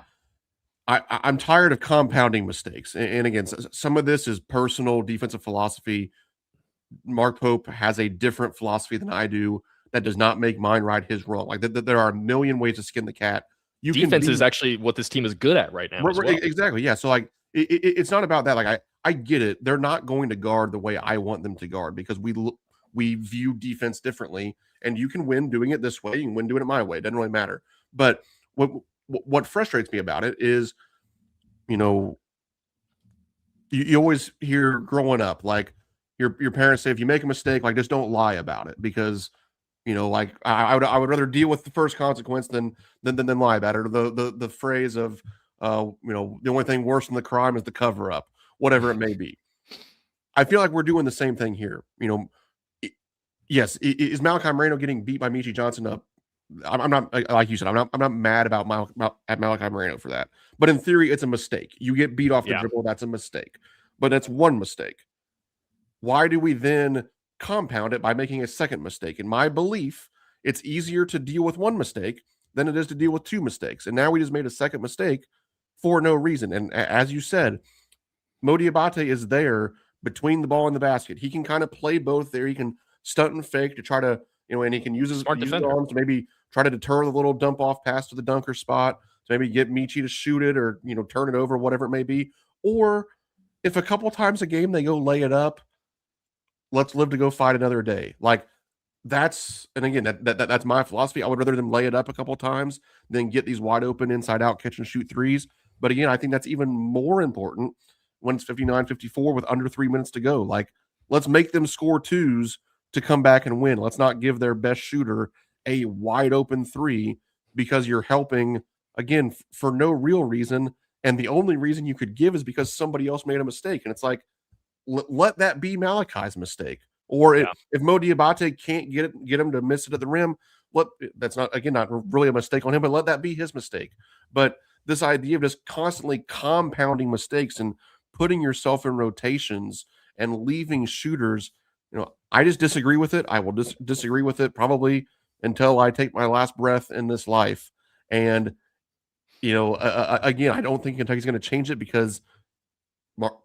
I'm tired of compounding mistakes. And again, some of this is personal defensive philosophy. Mark Pope has a different philosophy than I do. That does not make mine right his wrong. Like there are a million ways to skin the cat. Defense is actually what this team is good at right now. As well. Exactly. Yeah. So like it's not about that. Like I get it. They're not going to guard the way I want them to guard because we view defense differently, and you can win doing it this way. You can win doing it my way. It doesn't really matter. But what frustrates me about it is, you always hear growing up, like your parents say, if you make a mistake, like just don't lie about it because, like I would rather deal with the first consequence than lie about it. Or the phrase of, the only thing worse than the crime is the cover up, whatever it may be. I feel like we're doing the same thing here. Yes, is Malachi Moreno getting beat by Michi Johnson up? I'm not, like you said, I'm not mad about at Malachi Moreno for that. But in theory, it's a mistake. You get beat off the Yeah, dribble, that's a mistake. But that's one mistake. Why do we then compound it by making a second mistake? In my belief, it's easier to deal with one mistake than it is to deal with two mistakes. And now we just made a second mistake for no reason. And as you said, Mo Diabate is there between the ball and the basket. He can kind of play both there. He can stunt and fake to try to, and he can smart use his defender. arms to maybe try to deter the little dump off pass to the dunker spot, to maybe get Michi to shoot it or, turn it over, whatever it may be. Or if a couple times a game they go lay it up, let's live to go fight another day. Like and again, that's my philosophy. I would rather them lay it up a couple times than get these wide open inside out catch and shoot threes. But again, I think that's even more important when it's 59-54 with under 3 minutes to go. Like, let's make them score twos to come back and win. Let's not give their best shooter a wide open three because you're helping, again, for no real reason. And the only reason you could give is because somebody else made a mistake. And it's like, let that be Malachi's mistake. Or Yeah, if Mo Diabate can't get him to miss it at the rim, that's not, again, not really a mistake on him, but let that be his mistake. But this idea of just constantly compounding mistakes and putting yourself in rotations and leaving shooters, I just disagree with it. I will disagree with it probably until I take my last breath in this life. And again, I don't think Kentucky's going to change it because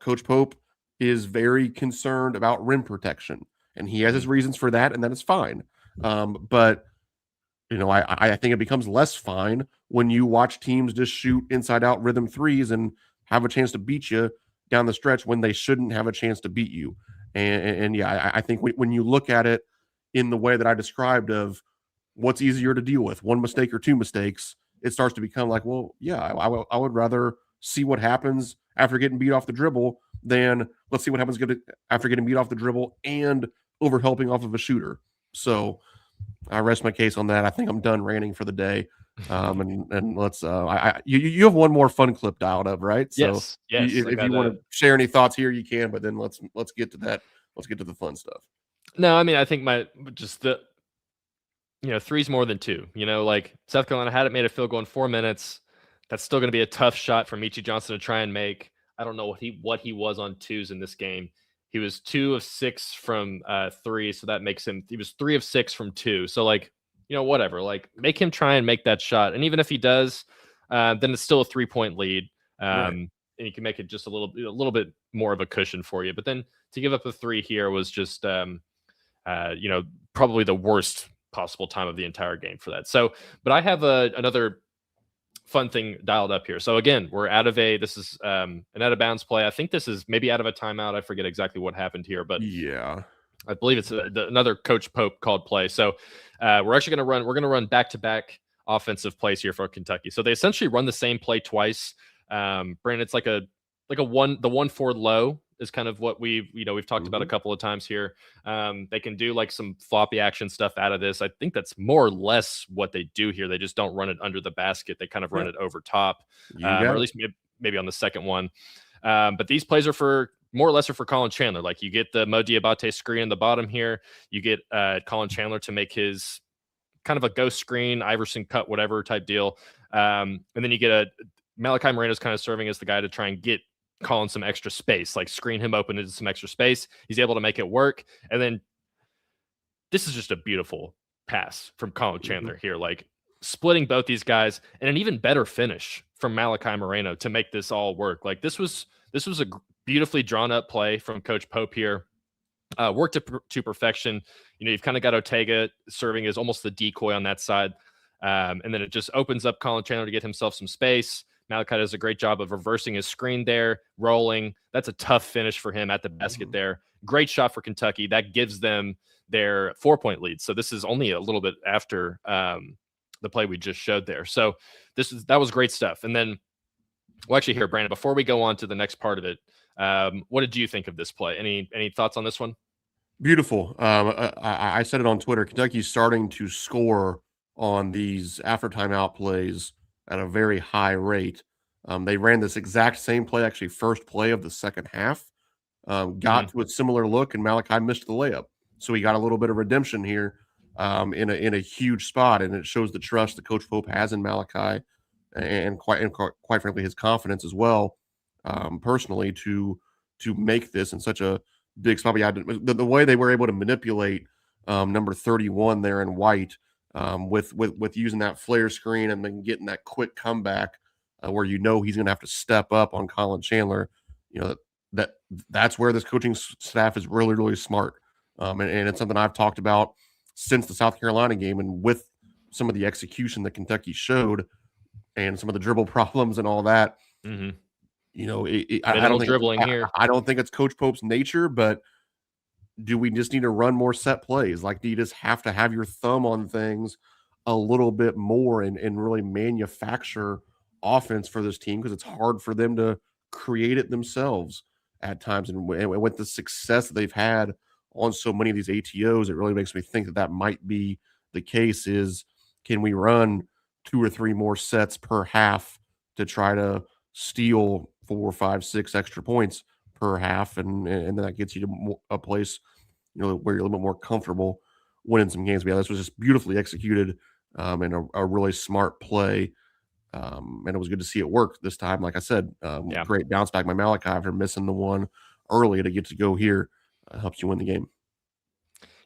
Coach Pope is very concerned about rim protection, and he has his reasons for that, and that is fine. But I think it becomes less fine when you watch teams just shoot inside out rhythm threes and have a chance to beat you down the stretch when they shouldn't have a chance to beat you. And yeah, I think when you look at it in the way that I described of what's easier to deal with, one mistake or two mistakes, it starts to become like, well, yeah, I would rather see what happens after getting beat off the dribble than let's see what happens after getting beat off the dribble and overhelping off of a shooter. So I rest my case on that. I think I'm done ranting for the day. And let's you have one more fun clip dialed up, right? So yes. I if you got want to share any thoughts here, you can. But then let's get to that. Let's get to the fun stuff. No, I mean, I think just the three's more than two. Like South Carolina had it made a field goal in 4 minutes. That's still going to be a tough shot for Michi Johnson to try and make. I don't know what he was on twos in this game. He was 2 of 6 from three, so that makes he was 3 of 6 from two. So like, whatever. Like make him try and make that shot, and even if he does, then it's still a 3-point lead. Right. And you can make it just a little bit more of a cushion for you. But then to give up a three here was just probably the worst possible time of the entire game for that. So, but I have another fun thing dialed up here. So again, we're this is an out of bounds play. I think this is maybe out of a timeout. I forget exactly what happened here, but Yeah. I believe it's another Coach Pope called play. So we're going to run back-to-back offensive plays here for Kentucky. So they essentially run the same play twice. Brandon, it's like the 1-4 low is kind of what we've talked about a couple of times here. They can do like some floppy action stuff out of this. I think that's more or less what they do here. They just don't run it under the basket. They kind of run it over top, or at least maybe on the second one. But these plays are more or less for Colin Chandler. Like you get the Mo Diabate screen in the bottom here. You get Colin Chandler to make his kind of a ghost screen, Iverson cut, whatever type deal. And then you get Malachi Moreno's kind of serving as the guy to try and get Colin some extra space, like screen him open into some extra space. He's able to make it work. And then this is just a beautiful pass from Colin Chandler here, like splitting both these guys, and an even better finish from Malachi Moreno to make this all work. Like this was a beautifully drawn up play from Coach Pope here. Worked to perfection. You've kind of got Ortega serving as almost the decoy on that side. And then it just opens up Colin Chandler to get himself some space. Malachi does a great job of reversing his screen there, rolling. That's a tough finish for him at the basket there. Great shot for Kentucky. That gives them their 4-point lead. So this is only a little bit after the play we just showed there. So that was great stuff. And then, well, actually here, Brandon, before we go on to the next part of it, what did you think of this play? Any thoughts on this one? Beautiful. I said it on Twitter. Kentucky's starting to score on these after timeout plays at a very high rate. They ran this exact same play, actually first play of the second half, got to a similar look, and Malachi missed the layup. So he got a little bit of redemption here in a huge spot, and it shows the trust that Coach Pope has in Malachi, and quite frankly his confidence as well, personally to make this in such a big spot. But yeah, the way they were able to manipulate number 31 there in white, with using that flare screen and then getting that quick comeback, where he's going to have to step up on Colin Chandler. You know that that's where this coaching staff is really really smart, and it's something I've talked about since the South Carolina game, and with some of the execution that Kentucky showed and some of the dribble problems and all that. Mm-hmm. I don't think dribbling here. I don't think it's Coach Pope's nature, but do we just need to run more set plays? Like, do you just have to have your thumb on things a little bit more and really manufacture offense for this team, because it's hard for them to create it themselves at times. And with the success that they've had on so many of these ATOs, it really makes me think that that might be the case. Is, can we run 2 or 3 more sets per half to try to steal 4, 5, 6 extra points per half, and then that gets you to a place, where you're a little bit more comfortable winning some games. But yeah, this was just beautifully executed, and a really smart play. And it was good to see it work this time. Like I said, great bounce back by Malachi after missing the one early to get to go here. Helps you win the game.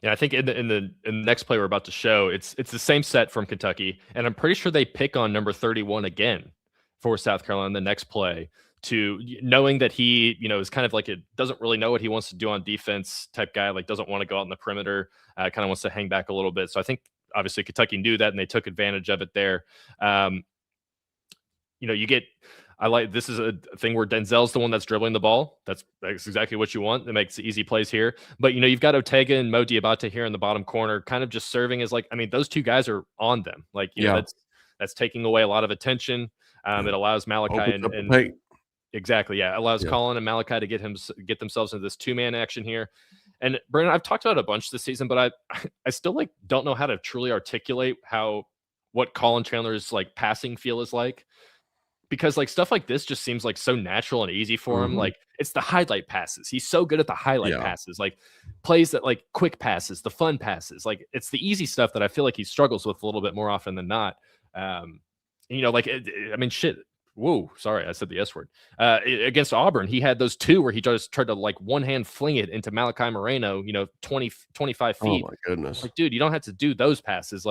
Yeah, I think in the next play we're about to show, it's the same set from Kentucky, and I'm pretty sure they pick on number 31 again for South Carolina in the next play, to knowing that he, is kind of like, it doesn't really know what he wants to do on defense type guy, like doesn't want to go out in the perimeter, kind of wants to hang back a little bit. So I think obviously Kentucky knew that, and they took advantage of it there. This is a thing where Denzel's the one that's dribbling the ball. That's exactly what you want. It makes easy plays here. But, you've got Ortega and Mo Diabate here in the bottom corner, kind of just serving as those two guys are on them. That's taking away a lot of attention. It allows Malachi and exactly. Yeah. It allows Colin and Malachi to get themselves into this 2-man action here. And Brandon, I've talked about a bunch this season, but I still don't know how to truly articulate what Colin Chandler's passing feel is like. Because stuff like this just seems so natural and easy for him. It's the highlight passes. He's so good at the highlight passes, plays that quick passes, the fun passes. It's the easy stuff that I feel like he struggles with a little bit more often than not. Shit. Whoa, sorry, I said the S word. Against Auburn, he had those 2 where he just tried to one hand fling it into Malachi Moreno, 20, 25 feet. Oh my goodness. Dude, you don't have to do those passes.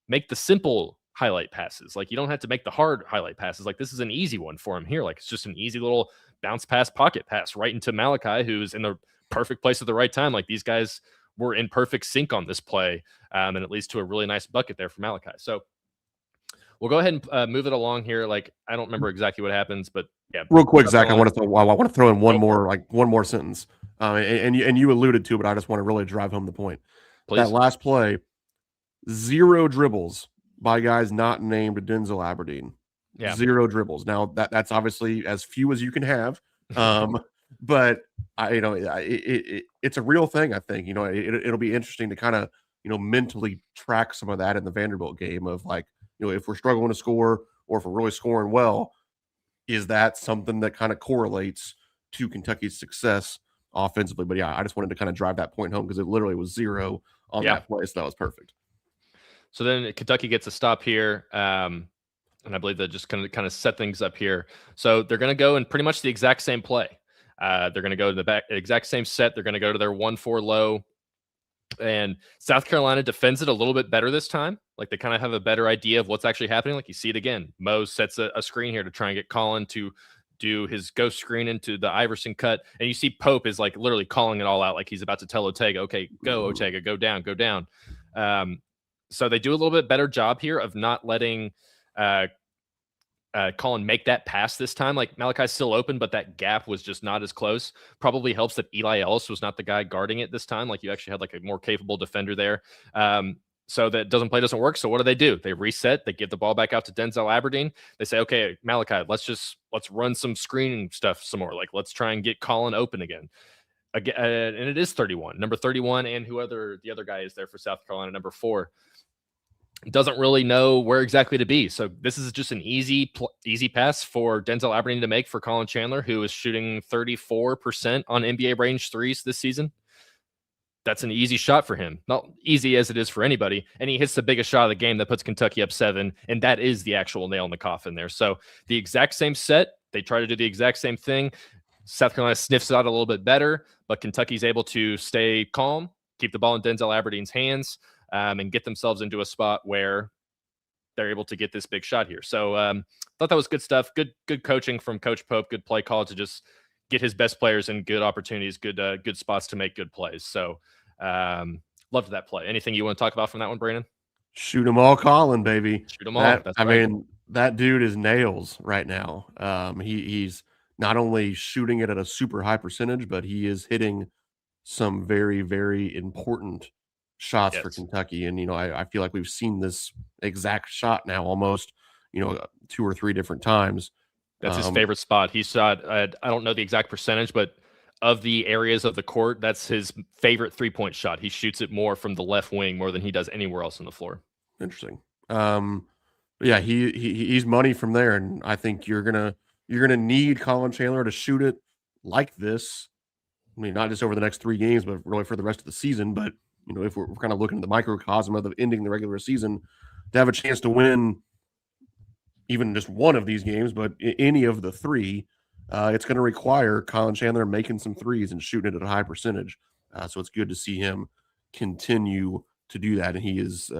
Make the simple highlight passes. You don't have to make the hard highlight passes. This is an easy one for him here. It's just an easy little bounce pass, pocket pass right into Malachi, who's in the perfect place at the right time. These guys were in perfect sync on this play, and it leads to a really nice bucket there for Malachi. So we'll go ahead and move it along here. I don't remember exactly what happens, but yeah. Real quick, Zach, I want to throw in one more sentence, and you alluded to it, but I just want to really drive home the point. Please. That last play, 0 dribbles by guys not named Denzel Aberdeen. Yeah. 0 dribbles. Now that's obviously as few as you can have. But it's a real thing. I think, it'll be interesting to kind of, mentally track some of that in the Vanderbilt game of if we're struggling to score or if we're really scoring well, is that something that kind of correlates to Kentucky's success offensively? But yeah, I just wanted to kind of drive that point home because it literally was 0 on that play. So that was perfect. So then Kentucky gets a stop here, and I believe that just kind of set things up here. So they're going to go in pretty much the exact same play. They're going to go to the exact same set. They're going to go to their 1-4 low, and South Carolina defends it a little bit better this time. They kind of have a better idea of what's actually happening. You see it again. Mo sets a screen here to try and get Colin to do his ghost screen into the Iverson cut, and you see Pope is literally calling it all out, he's about to tell Ortega, okay, go Ortega, go down, go down. So they do a little bit better job here of not letting Colin make that pass this time. Malachi's still open, but that gap was just not as close. Probably helps that Eli Ellis was not the guy guarding it this time. You actually had a more capable defender there. So that doesn't work. So what do? They reset. They give the ball back out to Denzel Aberdeen. They say, okay, Malachi, let's run some screening stuff some more. Let's try and get Colin open again. And it is 31, number 31, and the other guy is there for South Carolina, number 4. Doesn't really know where exactly to be. So this is just an easy pass for Denzel Aberdeen to make for Colin Chandler, who is shooting 34% on NBA range threes this season. that's an easy shot for him. Not easy as it is for anybody. And he hits the biggest shot of the game that puts Kentucky up 7. And that is the actual nail in the coffin there. So the exact same set. They try to do the exact same thing. South Carolina sniffs it out a little bit better, but Kentucky's able to stay calm, keep the ball in Denzel Aberdeen's hands, and get themselves into a spot where they're able to get this big shot here. So thought that was good stuff. Good coaching from Coach Pope. Good play call to just get his best players in good opportunities, good spots to make good plays. So loved that play. Anything you want to talk about from that one, Brandon? Shoot them all, Colin, baby. Shoot them all. I mean, that dude is nails right now. He's not only shooting it at a super high percentage, but he is hitting some very, very important shots for Kentucky. And, I feel like we've seen this exact shot now almost, 2 or 3 different times. That's his favorite spot. He shot, I don't know the exact percentage, but of the areas of the court, that's his favorite 3-point shot. He shoots it more from the left wing more than he does anywhere else on the floor. Interesting. Yeah, he's money from there, and I think you're gonna need Colin Chandler to shoot it like this. I mean, not just over the next 3 games, but really for the rest of the season. But if we're kind of looking at the microcosm of ending the regular season, to have a chance to win even just one of these games, but any of the 3, it's going to require Colin Chandler making some threes and shooting it at a high percentage. So it's good to see him continue to do that. And he is,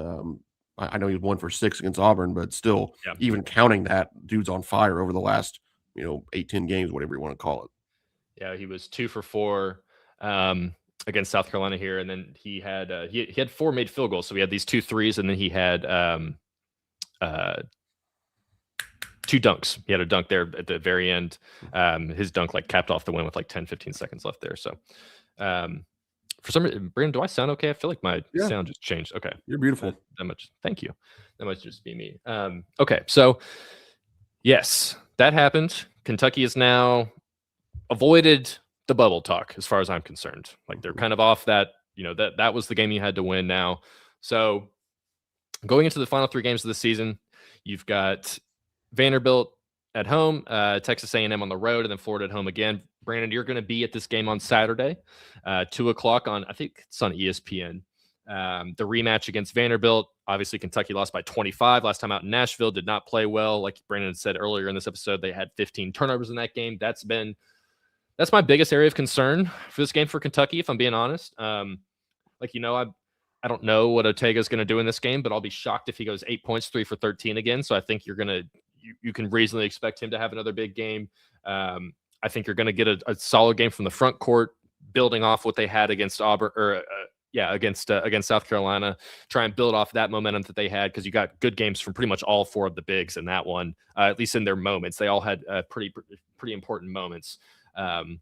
I know he's 1 for 6 against Auburn, but still, even counting that, dude's on fire over the last, 8-10 games, whatever you want to call it. Yeah, he was 2 for 4 against South Carolina here, and then he had 4 made field goals. So he had these 2 threes, and then he had 2 dunks. He had a dunk there at the very end. His dunk capped off the win with 10-15 seconds left there. So for some reason, Brandon, do I sound okay? I feel like my sound just changed. Okay. You're beautiful. That much. Thank you. That must just be me. Okay. So yes, that happened. Kentucky is now avoided the bubble talk as far as I'm concerned. They're kind of off that, that was the game you had to win now. So going into the final 3 games of the season, you've got Vanderbilt at home, Texas A&M on the road, and then Florida at home again. Brandon, you're going to be at this game on Saturday, 2:00 on, I think it's on ESPN. The rematch against Vanderbilt. Obviously, Kentucky lost by 25 last time out in Nashville, did not play well. Like Brandon said earlier in this episode, they had 15 turnovers in that game. That's my biggest area of concern for this game for Kentucky, if I'm being honest. I don't know what Otega's going to do in this game, but I'll be shocked if he goes 8 points, 3 for 13 again. So I think you can reasonably expect him to have another big game. I think you're going to get a solid game from the front court, building off what they had against Auburn against South Carolina. Try and build off that momentum that they had, because you got good games from pretty much all 4 of the bigs in that one, at least in their moments. They all had pretty important moments. And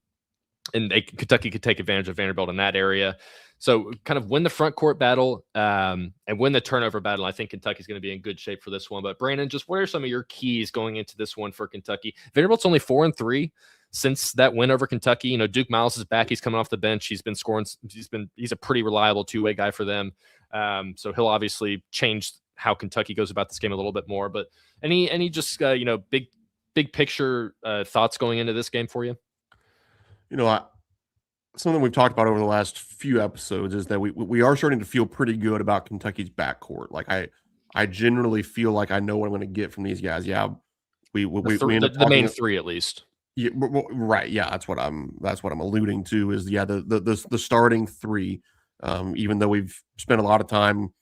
Kentucky could take advantage of Vanderbilt in that area. So kind of win the front court battle and win the turnover battle. I think Kentucky's going to be in good shape for this one. But Brandon, just what are some of your keys going into this one for Kentucky? Vanderbilt's only 4-3 since that win over Kentucky. Duke Miles is back. He's coming off the bench. He's been scoring. He's a pretty reliable 2-way guy for them. So he'll obviously change how Kentucky goes about this game a little bit more. But any just big picture thoughts going into this game for you? Something we've talked about over the last few episodes is that we are starting to feel pretty good about Kentucky's backcourt. I generally feel like I know what I'm going to get from these guys. Yeah, we end up the main 3 at least. Yeah, right. Yeah, that's what I'm alluding to. Is the starting 3. Even though we've spent a lot of time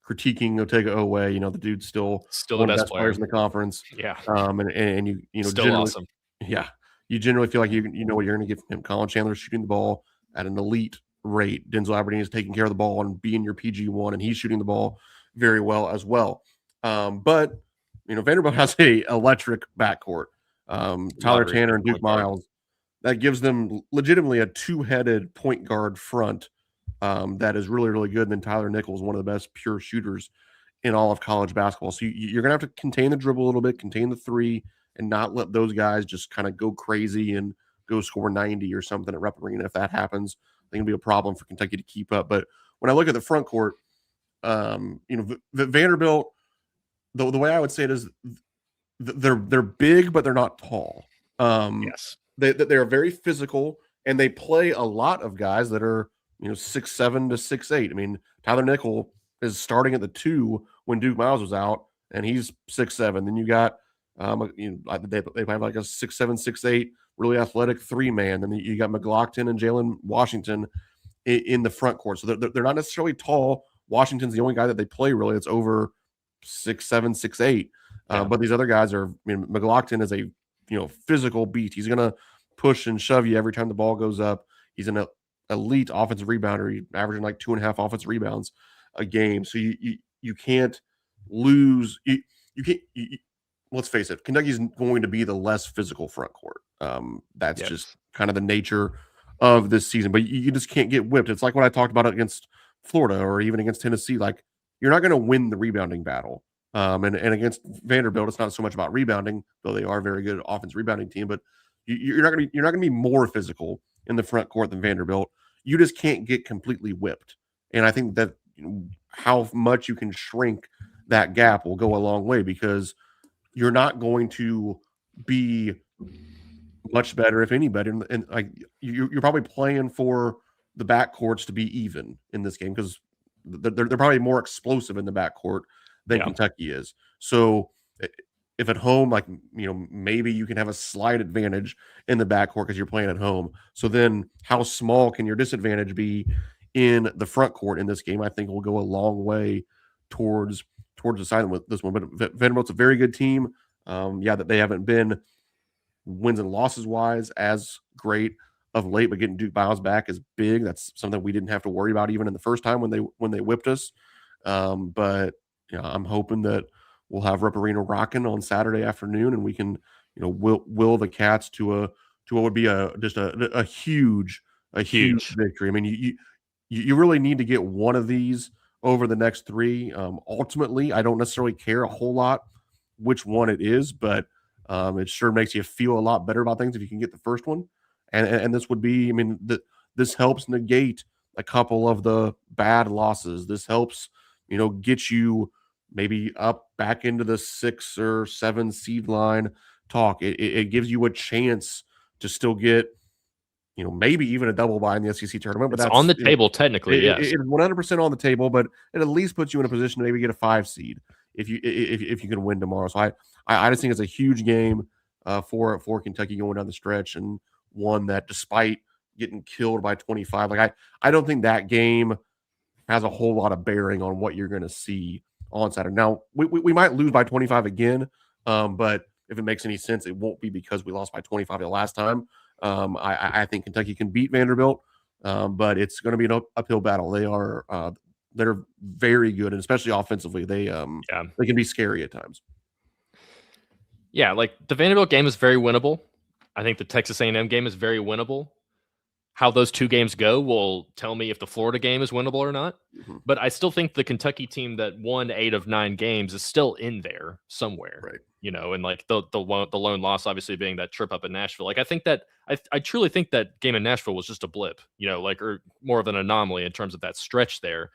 critiquing Otega Oweh, the dude's still one of the best players in the conference. Yeah. And you still awesome. Yeah. You generally feel like you know what you're going to get from him. Colin Chandler shooting the ball at an elite rate. Denzel Aberdeen is taking care of the ball and being your PG1, and he's shooting the ball very well as well. But Vanderbilt has a electric backcourt. Tyler Tanner and Duke Miles. That gives them legitimately a 2-headed point guard front that is really, really good. And then Tyler Nichols, one of the best pure shooters in all of college basketball. So you're going to have to contain the dribble a little bit, contain the 3, and not let those guys just kind of go crazy and go score 90 or something at Rupp Arena. If that happens, I think it'll be a problem for Kentucky to keep up. But when I look at the front court, the Vanderbilt, the way I would say it is they're big, but they're not tall. Yes. They're very physical, and they play a lot of guys that are 6'7" to 6'8". I mean, Tyler Nickel is starting at the 2 when Duke Miles was out, and he's 6'7". Then you got they have like a 6'7", 6'8", really athletic 3-man. Then you got McLaughlin and Jalen Washington in the front court. So they're not necessarily tall. Washington's the only guy that they play really that's over 6'7", 6'8". But these other guys are. I mean, McLaughlin is a physical beast. He's gonna push and shove you every time the ball goes up. He's an elite offensive rebounder. He's averaging like 2.5 offensive rebounds a game. So you can't lose. You can't. Let's face it. Kentucky's going to be the less physical front court. That's just kind of the nature of this season. But you just can't get whipped. It's like what I talked about against Florida or even against Tennessee. Like, you're not going to win the rebounding battle. And against Vanderbilt, it's not so much about rebounding, though they are a very good offense rebounding team. But you're not going to be more physical in the front court than Vanderbilt. You just can't get completely whipped. And I think that how much you can shrink that gap will go a long way, because you're not going to be much better, if any better. And like you're probably playing for the backcourts to be even in this game, because they're probably more explosive in the backcourt than Kentucky is. So if at home, like, maybe you can have a slight advantage in the backcourt because you're playing at home. So then how small can your disadvantage be in the front court in this game? I think will go a long way towards deciding with this one. But Vanderbilt's a very good team. That they haven't been wins and losses wise as great of late, but getting Duke Miles back is big. That's something we didn't have to worry about even in the first time when they whipped us. But I'm hoping that we'll have Rupp Arena rocking on Saturday afternoon, and we can will the Cats to what would be a huge victory. I mean, you really need to get one of these over the next three. Ultimately, I don't necessarily care a whole lot which one it is, but it sure makes you feel a lot better about things if you can get the first one. And this would be, I mean, this helps negate a couple of the bad losses. This helps, get you maybe up back into the 6 or 7 seed line talk. It gives you a chance to still get, maybe even a double bye in the SEC tournament. But it's that's on the table technically. Yes, it's 100% on the table, but it at least puts you in a position to maybe get a 5 seed if you can win tomorrow. So I just think it's a huge game for Kentucky going down the stretch, and one that, despite getting killed by 25, like I don't think that game has a whole lot of bearing on what you're going to see on Saturday. Now we might lose by 25 again, but if it makes any sense, it won't be because we lost by 25 the last time. I think Kentucky can beat Vanderbilt, but it's going to be an uphill battle. They're very good, and especially offensively, they can be scary at times. Yeah, like the Vanderbilt game is very winnable. I think the Texas A&M game is very winnable. How those two games go will tell me if the Florida game is winnable or not. Mm-hmm. But I still think the Kentucky team that won 8 of 9 games is still in there somewhere, right? And like the lone loss obviously being that trip up in Nashville. Like I think that I truly think that game in Nashville was just a blip, or more of an anomaly in terms of that stretch there,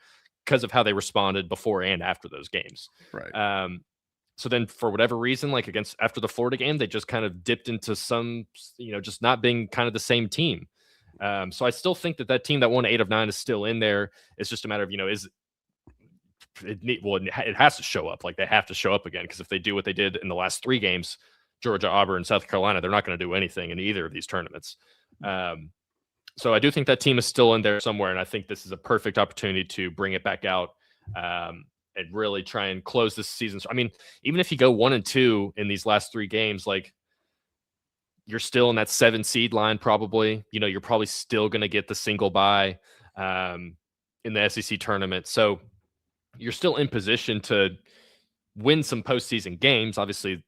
because of how they responded before and after those games. Right. So then for whatever reason, like after the Florida game, they just kind of dipped into some, just not being kind of the same team. So I still think that team that won 8 of 9 is still in there. It's just a matter of, it has to show up. Like they have to show up again, because if they do what they did in the last 3 games, Georgia, Auburn, South Carolina, they're not going to do anything in either of these tournaments. So I do think that team is still in there somewhere, and I think this is a perfect opportunity to bring it back out and really try and close this season. So, I mean, even if you go 1-2 in these last 3 games, like you're still in that 7 seed line probably. You're probably still going to get the single bye in the SEC tournament. So you're still in position to win some postseason games. Obviously,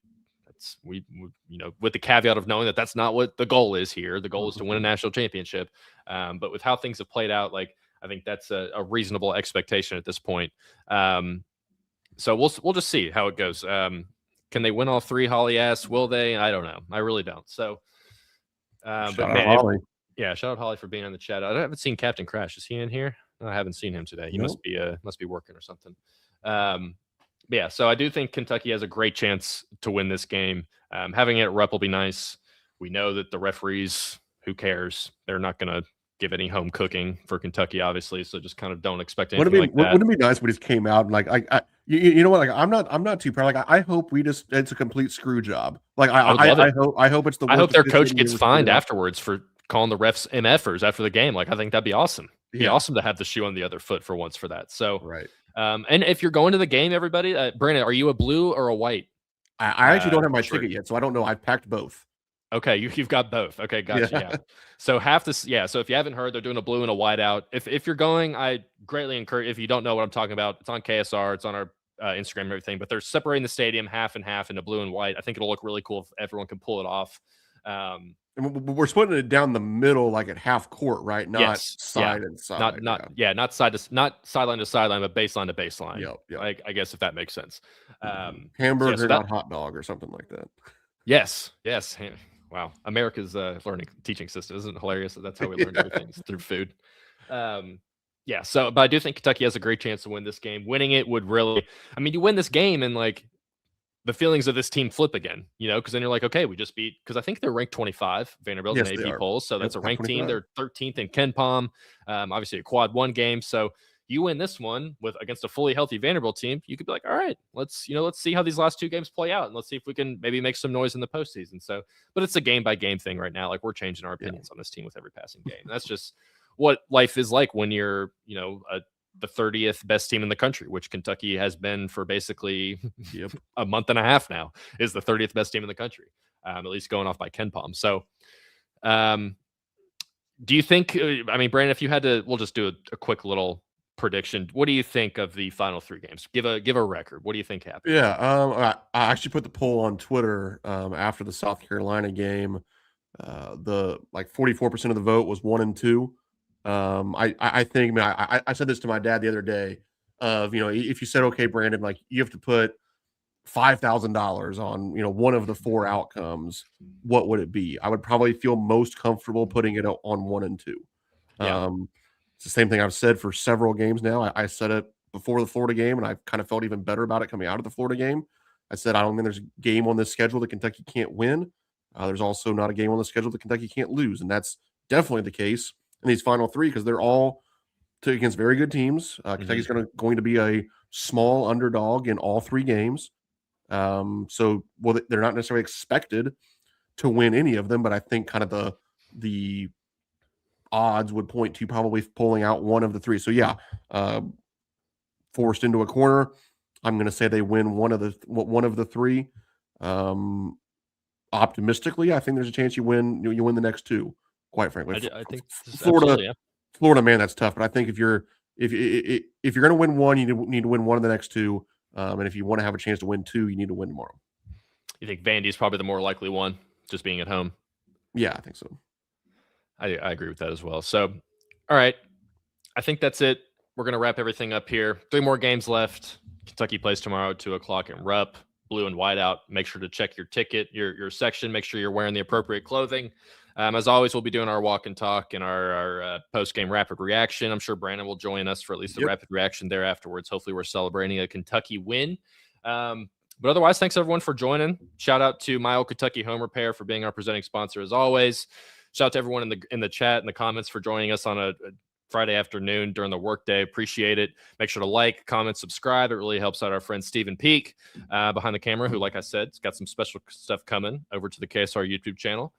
that's with the caveat of knowing that that's not what the goal is here. The goal is to win a national championship. But with how things have played out, like I think that's a reasonable expectation at this point. So we'll just see how it goes. Can they win all 3? Holly asks, will they? I don't know. I really don't. So, shout out Holly. Shout out Holly for being on the chat. I haven't seen Captain Crash. Is he in here? No, I haven't seen him today. He must be working or something. So I do think Kentucky has a great chance to win this game. Having it at Rupp will be nice. We know that the referees, who cares? They're not going to give any home cooking for Kentucky, obviously. So just kind of don't expect anything like that. Wouldn't it be nice if we just came out and you know what? Like I'm not too proud. Like I hope it's a complete screw job. Like I would love it. I hope it's the worst. I hope their coach gets fined afterwards for calling the refs MFers after the game. Like I think that'd be awesome. It'd be awesome to have the shoe on the other foot for once for that. So right. And if you're going to the game, everybody, Brandon, are you a blue or a white? I actually don't have my ticket yet, so I don't know. I've packed both. Okay, you've got both. Okay, gotcha. Yeah. So so if you haven't heard, they're doing a blue and a white out. If you're going, I greatly encourage. If you don't know what I'm talking about, it's on KSR, it's on our Instagram and everything. But they're separating the stadium half and half into blue and white. I think it'll look really cool if everyone can pull it off. And we're splitting it down the middle, like at half court, right? Not side and side. Not sideline to sideline, but baseline to baseline. Yep. I guess if that makes sense. Hamburger, not hot dog, or something like that. Yes. Wow, America's teaching system isn't it hilarious? That's how we learned everything through food. So, but I do think Kentucky has a great chance to win this game. Winning it would really, I mean, you win this game and like the feelings of this team flip again, you know, because then you're like, okay, we just beat, because I think they're ranked 25, Vanderbilt in AP polls, so that's a ranked team. They're 13th in Ken Palm, obviously a quad one game. So you win this one against a fully healthy Vanderbilt team, you could be like, all right, let's see how these last two games play out, and let's see if we can maybe make some noise in the postseason. So, but it's a game by game thing right now. Like we're changing our opinions on this team with every passing game. And that's just what life is like when you're, the 30th best team in the country, which Kentucky has been for basically a month and a half now, is the 30th best team in the country, at least going off by Ken Palm. So, do you think? I mean, Brandon, if you had to, we'll just do a quick little prediction. What do you think of the final three games? Give a record. What do you think happened? Yeah, I actually put the poll on Twitter after the South Carolina game. The 44% of the vote was 1 and 2. I think, man, I said this to my dad the other day. If you said, okay, Brandon, like you have to put $5,000 on one of the four outcomes, what would it be? I would probably feel most comfortable putting it on 1 and 2. It's the same thing I've said for several games now. I said it before the Florida game, and I kind of felt even better about it coming out of the Florida game. I said I don't think there's a game on this schedule that Kentucky can't win. There's also not a game on the schedule that Kentucky can't lose, and that's definitely the case in these final three because they're all against very good teams. Kentucky's going to be a small underdog in all three games. So they're not necessarily expected to win any of them, but I think kind of the odds would point to probably pulling out one of the three. So forced into a corner, I'm going to say they win one of the three. Optimistically, I think there's a chance you win the next two. Quite frankly, I think Florida, man, that's tough. But I think if you're going to win one, you need to win one of the next two. And if you want to have a chance to win two, you need to win tomorrow. You think Vandy's probably the more likely one, just being at home? Yeah, I think so. I agree with that as well. So, all right. I think that's it. We're going to wrap everything up here. 3 more games left. Kentucky plays tomorrow at 2:00 in Rupp. Blue and white out. Make sure to check your ticket, your section. Make sure you're wearing the appropriate clothing. As always, we'll be doing our walk and talk and our post-game rapid reaction. I'm sure Brandon will join us for at least the rapid reaction there afterwards. Hopefully we're celebrating a Kentucky win. But otherwise, thanks everyone for joining. Shout out to My Old Kentucky Home Repair for being our presenting sponsor as always. Shout out to everyone in the chat and the comments for joining us on a Friday afternoon during the workday. Appreciate it. Make sure to like, comment, subscribe. It really helps out our friend Stephen Peak behind the camera, who, like I said, has got some special stuff coming over to the KSR YouTube channel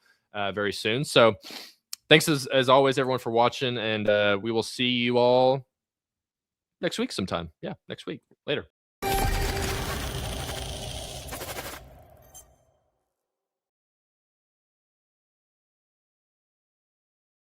very soon. So thanks as always, everyone, for watching, and we will see you all next week sometime. Yeah, next week. Later.